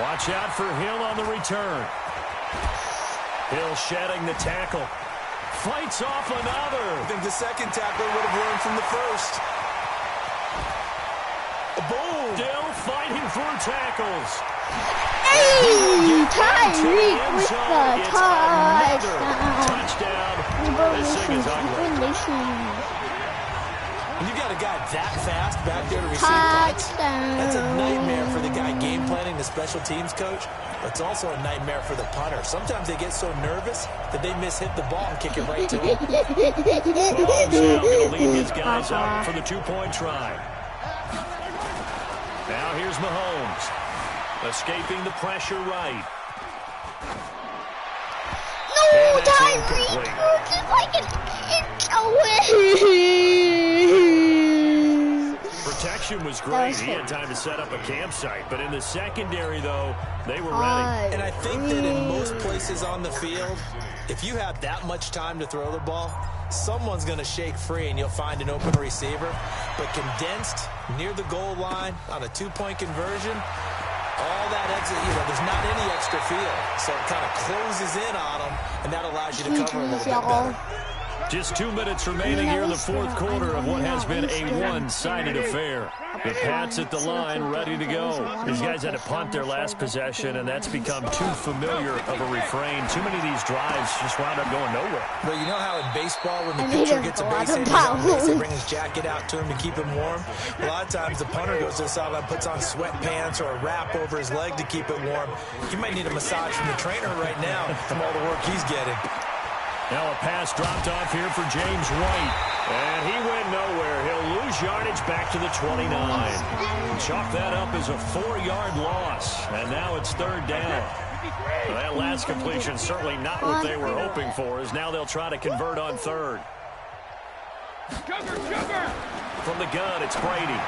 Watch out for Hill on the return. Hill shedding the tackle. Fights off another. I think the second tackler would have learned from the first. Boom! Still fighting through tackles. Hey, Tyreek with the Touchdown. This thing is ugly. When you got a guy that fast back there to receive punts, that's a nightmare for the guy game planning, the special teams coach. But it's also a nightmare for the punter. Sometimes they get so nervous that they hit the ball and kick it right to him. Mahomes now going to lead his guys up for the two-point try. Now here's Mahomes, escaping the pressure right. No, Tyreek, just like an inch away. Protection was great. He had time to set up a campsite. But in the secondary, though, they were ready. And I think that in most places on the field, if you have that much time to throw the ball, someone's going to shake free and you'll find an open receiver. But condensed near the goal line on a two-point conversion, all that exit, there's not any extra field. So it kind of closes in on them, and that allows you to cover a little bit better. Just 2 minutes remaining here in the fourth quarter of what has been a one-sided affair. The Pats at the line, ready to go. These guys had to punt their last possession, and that's become too familiar of a refrain. Too many of these drives just wound up going nowhere. But you know how in baseball, when the pitcher gets a base hit, they bring his jacket out to him to keep him warm? A lot of times the punter goes to the sideline, puts on sweatpants or a wrap over his leg to keep it warm. He might need a massage from the trainer right now from all the work he's getting. Now a pass dropped off here for James White. And he went nowhere. He'll lose yardage back to the 29. Chalk that up as a 4-yard loss. And now it's third down. Well, that last completion certainly not what they were hoping for, as now they'll try to convert on third. From the gun, it's Brady.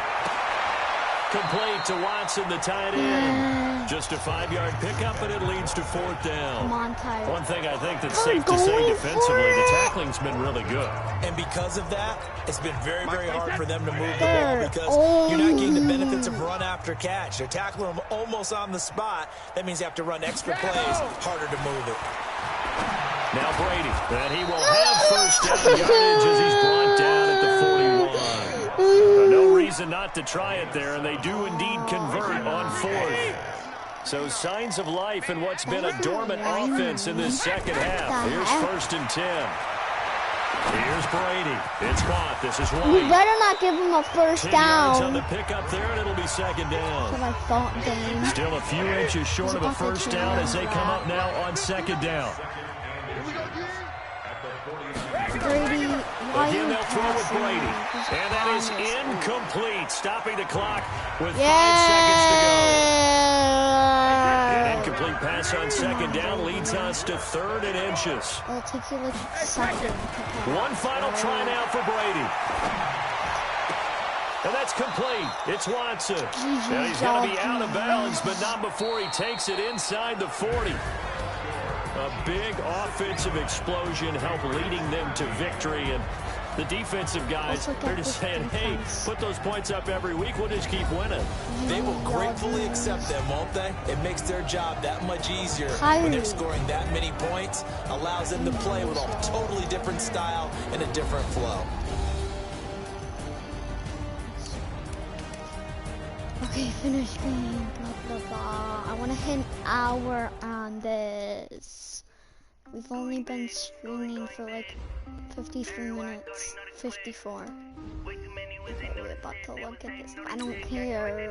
Complete to Watson, the tight end. Just a 5-yard pickup, and it leads to fourth down. Come on, Tyler. One thing I think that's safe to say defensively, the tackling's been really good. And because of that, it's been very, very hard for them to move the ball because you're not getting the benefits of run after catch. They're tackling them almost on the spot. That means you have to run extra plays, harder to move it. Now Brady, and he will have first down yardage as he's brought down at the 41. No reason not to try it there, and they do indeed convert on fourth. So signs of life in what's been a dormant offense in this second half. Here's 1st and 10. Here's Brady. It's caught. This is White. You better not give him a first down. 10 yards on the pickup there, and it'll be second down. That's what I thought, Dane. Still a few inches short of a first down as they come up now on second down. Brady, again, they'll throw with Brady. And that is incomplete, stopping the clock with 5 seconds to go. An incomplete pass on second down leads us to 3rd and inches. It'll take you like a second. One final try now for Brady. And that's complete. It's Watson. Now he's going to be out of bounds, but not before he takes it inside the 40. A big offensive explosion helped leading them to victory. And the defensive guys, they're just saying, hey, put those points up every week. We'll just keep winning. They will gratefully accept them, won't they? It makes their job that much easier when they're scoring that many points. Allows them to play with a totally different style and a different flow. Okay, finish screen, blah, blah, blah. I want to hit an hour on this. We've only been streaming for like 53 minutes, 54. We're about to look at this. I don't care.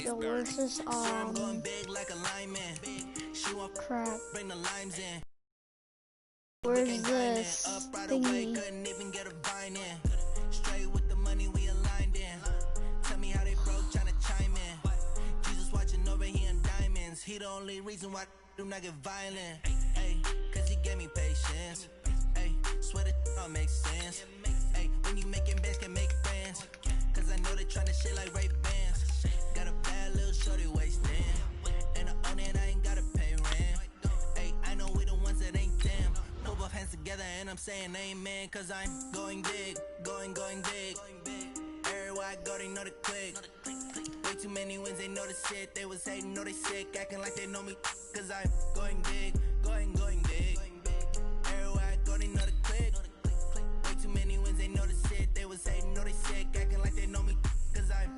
Yo, where's this, crap. Where's this thingy? Straight with the money we aligned in. Tell me how they broke, tryna chime in. Jesus watching over here in diamonds. He the only reason why I do not get violent. Ay, cause he gave me patience. Ay, swear that all makes sense. Ay, when you making bands can make friends. Cause I know they tryna shit like Ray Bans. Got a bad little shorty wasting. And I own it, I ain't gotta pay rent. Ay, I know we the ones that ain't them. Put both hands together and I'm saying amen. Cause I'm going big, going big. Everywhere I go they know the click. Way too many wins, they know the shit. They was hating, know they sick, acting like they know me. Cause I'm going big, going big. Everywhere I go, they know the click. Way too many wins, they know the shit. They was hating, know they sick, acting like they know me. Cause I'm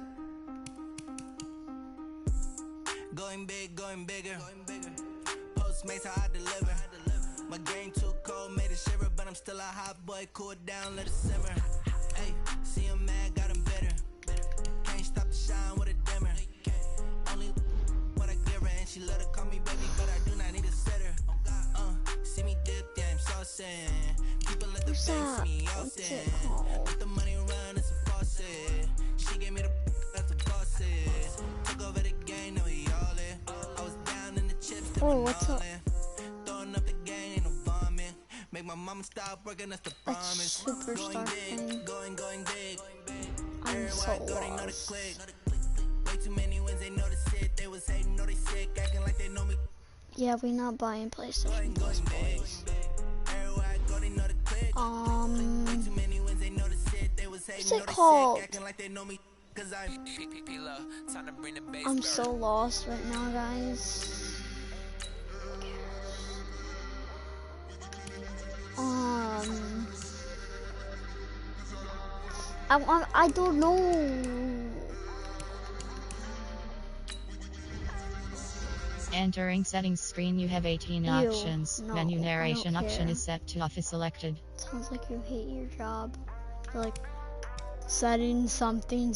going big, going bigger. Postmates how I deliver. My game too cold, made it shiver, but I'm still a hot boy. Cool it down, let it simmer. Hey, see him mad, got him bitter. Can't stop the shine with a dimmer. Only what I give her, and she let her call me baby, but I do not need a sitter. See me dip, yeah, I'm saucing. People let the bank see me often. Let the money run, it's a faucet. She gave me the that's a faucet. Took over the game, now we all in. I was down in the chips, what's up? Throwing up the game, ain't no vomit. Make my mama stop working, that's the promise. Superstar thing. Going big. I'm so lost. Way too many wins, they know the shit. They was hating, know they sick, acting like they know me. Yeah, we not buying PlayStation Plus, boys. What's it called? I'm so lost right now, guys. I don't know. Entering settings screen, you have 18 options. No, Menu narration I don't option care. is set to off is selected. Sounds like you hate your job. You're like setting something.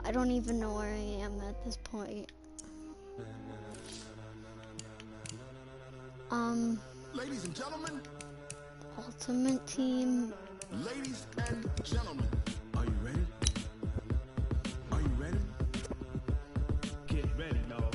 I don't even know where I am at this point. Ladies and gentlemen. Ultimate Team. Ladies and gentlemen. Are you ready? Are you ready? Get ready, dog.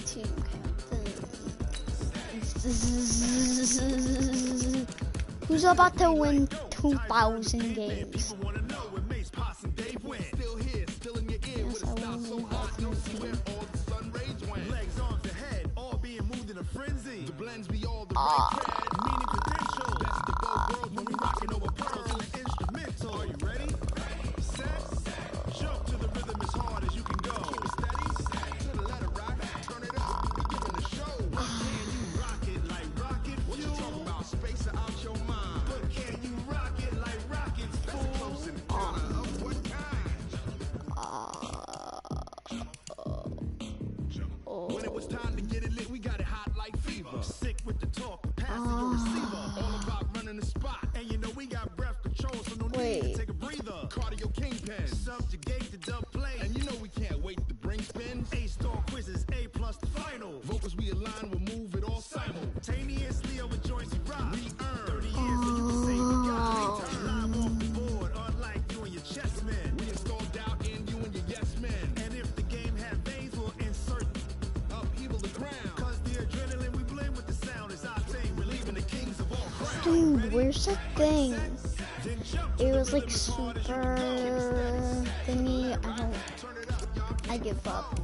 Team captain. Who's about to win 2,000 games? Yes, I will win Ultimate Team. When it was time to get it lit, we got it hot like fever. Sick with the talk, passing your receiver. All about running the spot. And you know we got breath control, so no need to take a breather. Cardio kingpin, subjugate the dub play. And you know we can't wait to bring spins. A-star quizzes, A+ the final. Vocals we align, we'll move it all simultaneously over joints we rock. We earn 30 years, so you can say we got it. Live off the board, unlike you and your chess men. We install doubt in you and your yes men. And if the game had veins, we'll insert upheaval the ground. Cause the adrenaline we blend with the sound is our thing. We're leaving the kings of all crowns. Dude, where's the thing? It was like super thingy. I give up.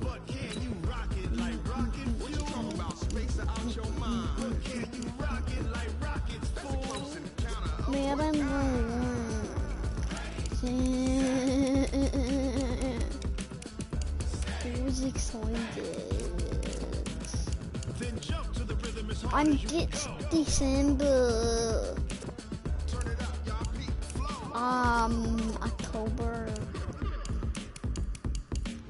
Man, I'm who's excited? I'm December. October.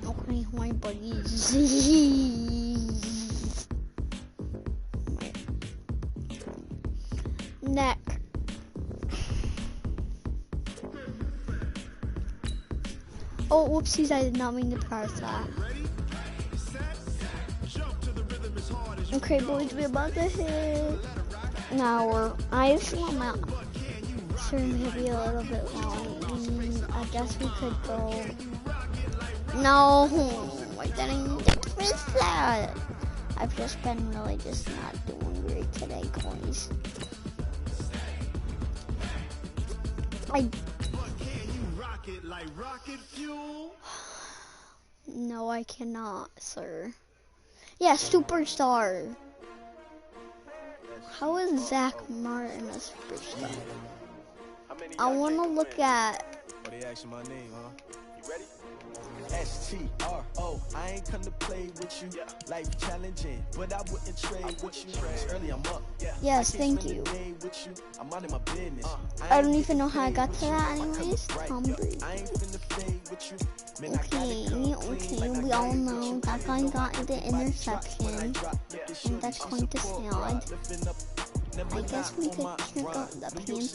Okay, my buddies. Neck. Oh, whoopsies, I did not mean to press that. Okay, boys, we're about to hit an hour. I assume I'm going to be a little bit long. I guess we could go. No, I didn't press that. I've just been really just not doing great today, guys. it like rocket fuel. No, I cannot, sir. Yeah, superstar. How is Zach Martin a superstar? I want to look at. Oh, they asking my name, huh? You ready? STRO, I ain't come to play with you. Life challenging, but I wouldn't trade with you. It's early, I'm up. Yes, thank you. I'm out of my business. I don't even know how I got to that anyways. Tom Brady. I ain't finna fade with you. Okay, we all know that guy got the interception. And that's quite the sad. I guess we could check out the Panthers.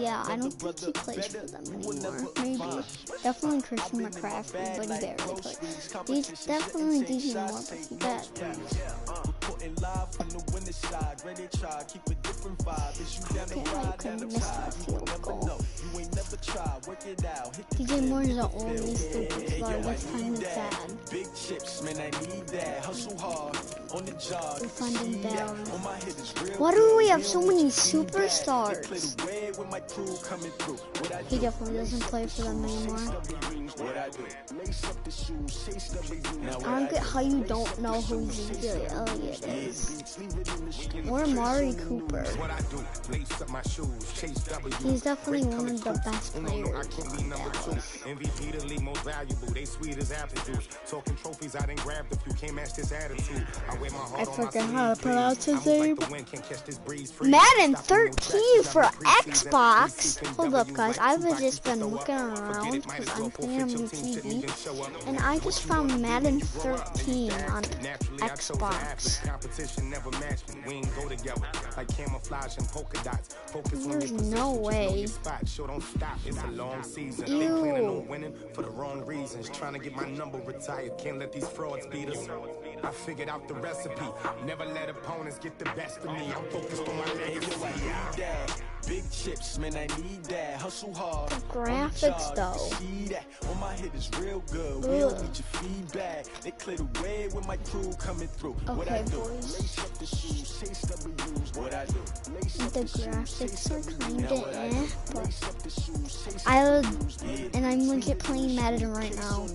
Yeah, I don't think he plays for them anymore. Maybe. Definitely Christian McCaffrey, but he barely plays. He's definitely DJ Moore, but he got okay, I couldn't miss that field goal. DJ Moore is the only superstar this time is sad. Big chips, man, I need that. Hustle hard on the job. We're finding down. Why do we have so many superstars? He definitely doesn't play for them anymore. I don't get how you don't know who Ezekiel Elliott is. Or Amari Cooper. He's definitely one of the best players in Dallas. MVP the league most valuable. They sweet as apple juice. Talking trophies, I didn't grab the few. Can't match this attitude. I forgot how to pronounce his name. Madden 13 for Xbox. Hold up, guys. I've just been looking around because I'm playing on TV, and I just found Madden 13 on Xbox. There's no way. Ew. For the wrong reasons, trying to get my number retired. Can't let these frauds beat us. I figured out the recipe. Never let opponents get the best of me. I'm focused on my legacy. Big chips, man, I need that. Hustle hard. The graphics, though. On my hit is real good. We don't need your feedback. They clear the way with my crew coming through. Okay, boys. The graphics are kinda but I'm legit playing Madden right now.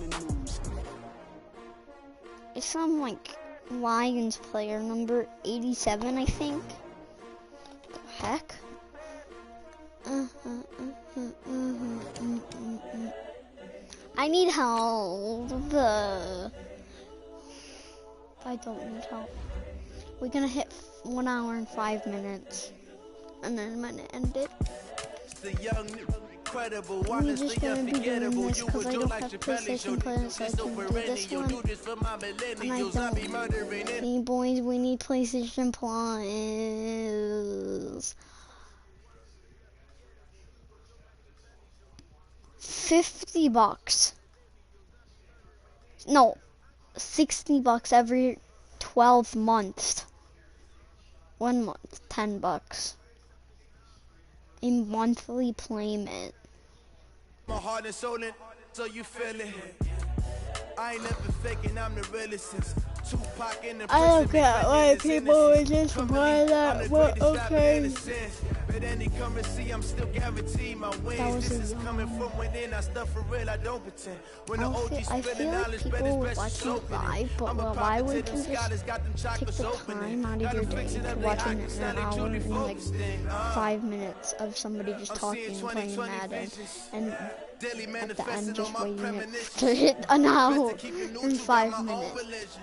It's some like Lions player number 87, I think. The heck? I need help. I don't need help. We're gonna hit 1 hour and 5 minutes, and then I'm gonna end it. I'm just gonna be doing this because I don't have PlayStation Plus, so I can do this one. And I don't. Hey boys, we need PlayStation Plus. $50. No, $60 every 12 months. 1 month, $10. A monthly payment. My heart and soul in, so you feel it. I ain't never faking, I'm the realest since Tupac in the prison. I don't get why people would just buy that, but okay. But any come and see, I'm still guaranteed my wins. This is coming from within, I stuff for real, I don't pretend. When the OG's I feel like people would watch it live, but why would you just take the time out of your day to watch an hour and like 5 minutes of somebody just talking and playing Madden, and at the end just waiting to hit an hour and 5 minutes?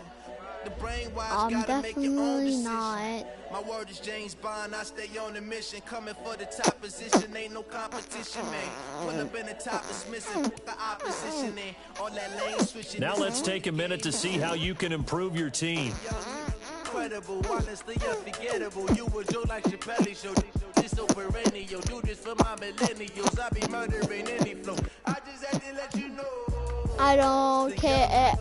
Definitely not. My word is James Bond, I stay on the mission, coming for the top position, ain't no competition, man. Pull up in the top, dismissing the opposition, and all that lane switching. Now let's take a minute to see how you can improve your team. Incredible, honestly unforgettable. You a Joe like Chappelle show. This so perennial. Do this for my millennials. I be murdering any flow. I just had to let you know. I don't care.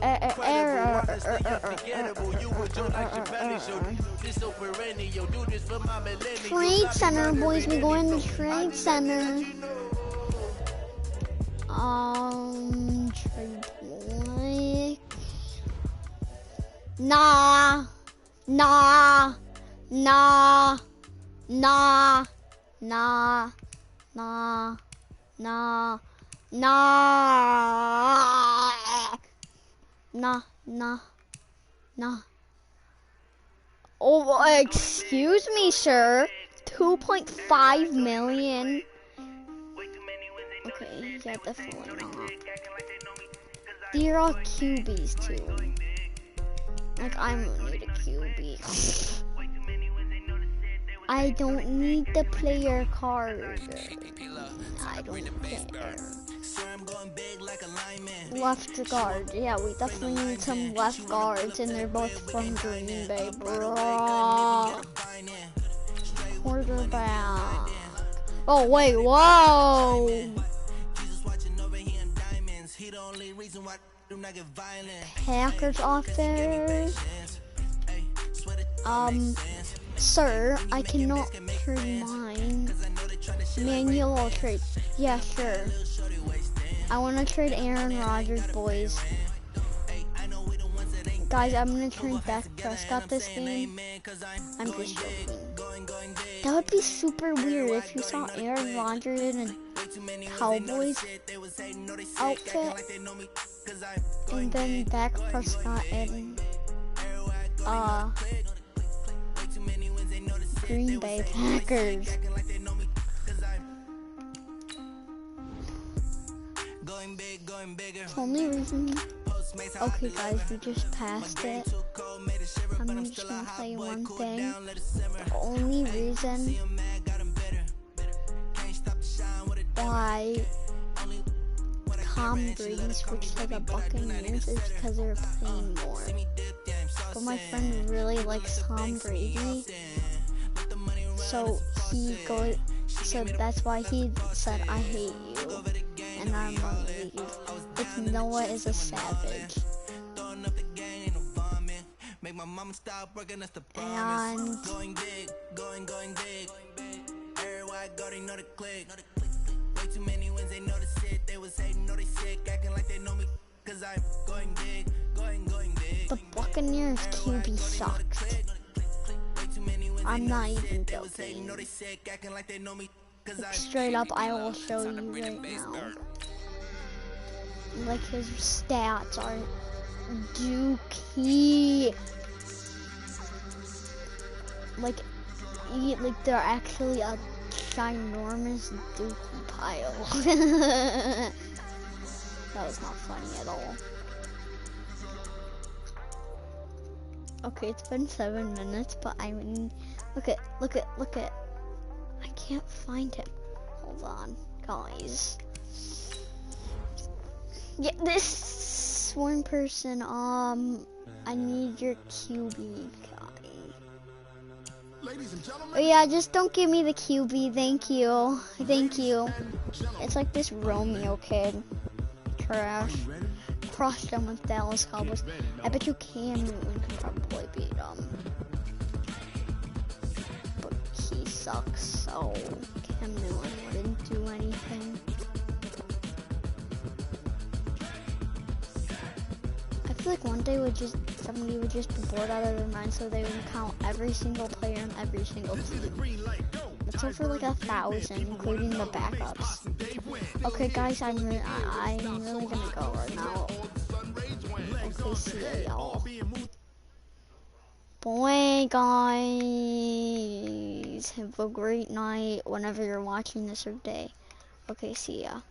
Trade Center, boys. We going to Trade Center. Trade like. Nah. Nah. Nah. Oh, excuse me, sir. 2.5 million. Okay, yeah, definitely not. They're all QBs too. Like, I don't need a QB. I don't need the player card. I don't care. Left guard. Yeah, we definitely need some left guards, and they're both from Green Bay, bro. Quarterback. Oh, wait, whoa. Packers offense. Sir, I cannot trade mine. Manual or trade. Yeah, sure. I want to trade Aaron Rodgers, boys. Guys, I'm going to trade Dak Prescott this game. I'm just joking. That would be super weird if you saw Aaron Rodgers in a Cowboys outfit. And then Dak Prescott in Green Bay Packers. The only reason. Okay, guys, we just passed it. I'm just gonna tell you one thing. The only reason why Tom Brady switched to the Buccaneers is because they're playing more. But my friend really likes Tom Brady, so that's why he said, "I hate you," and I'm gonna leave. It's Noah is a savage. And the Buccaneers QB sucks. I'm not even joking. Like, straight up, I will show you right now. Like, his stats are dookie. Like they're actually a ginormous dookie pile. That was not funny at all. Okay, it's been 7 minutes, but I mean, look at. I can't find him. Hold on, guys. Yeah, this one person, I need your QB guy. Oh yeah, just don't give me the QB, thank you. It's like this Romeo kid. Trash. Crushed him with Dallas Cowboys. I bet you Cam Newton could probably beat him. But he sucks, so Cam Newton wouldn't do anything. I feel like one day somebody would just be bored out of their mind, so they would count every single player in every single team. It's over like 1,000, including the backups. Okay, guys, I'm really gonna go right now. Okay, see ya, y'all. Bye, guys. Have a great night whenever you're watching this or day. Okay, see ya.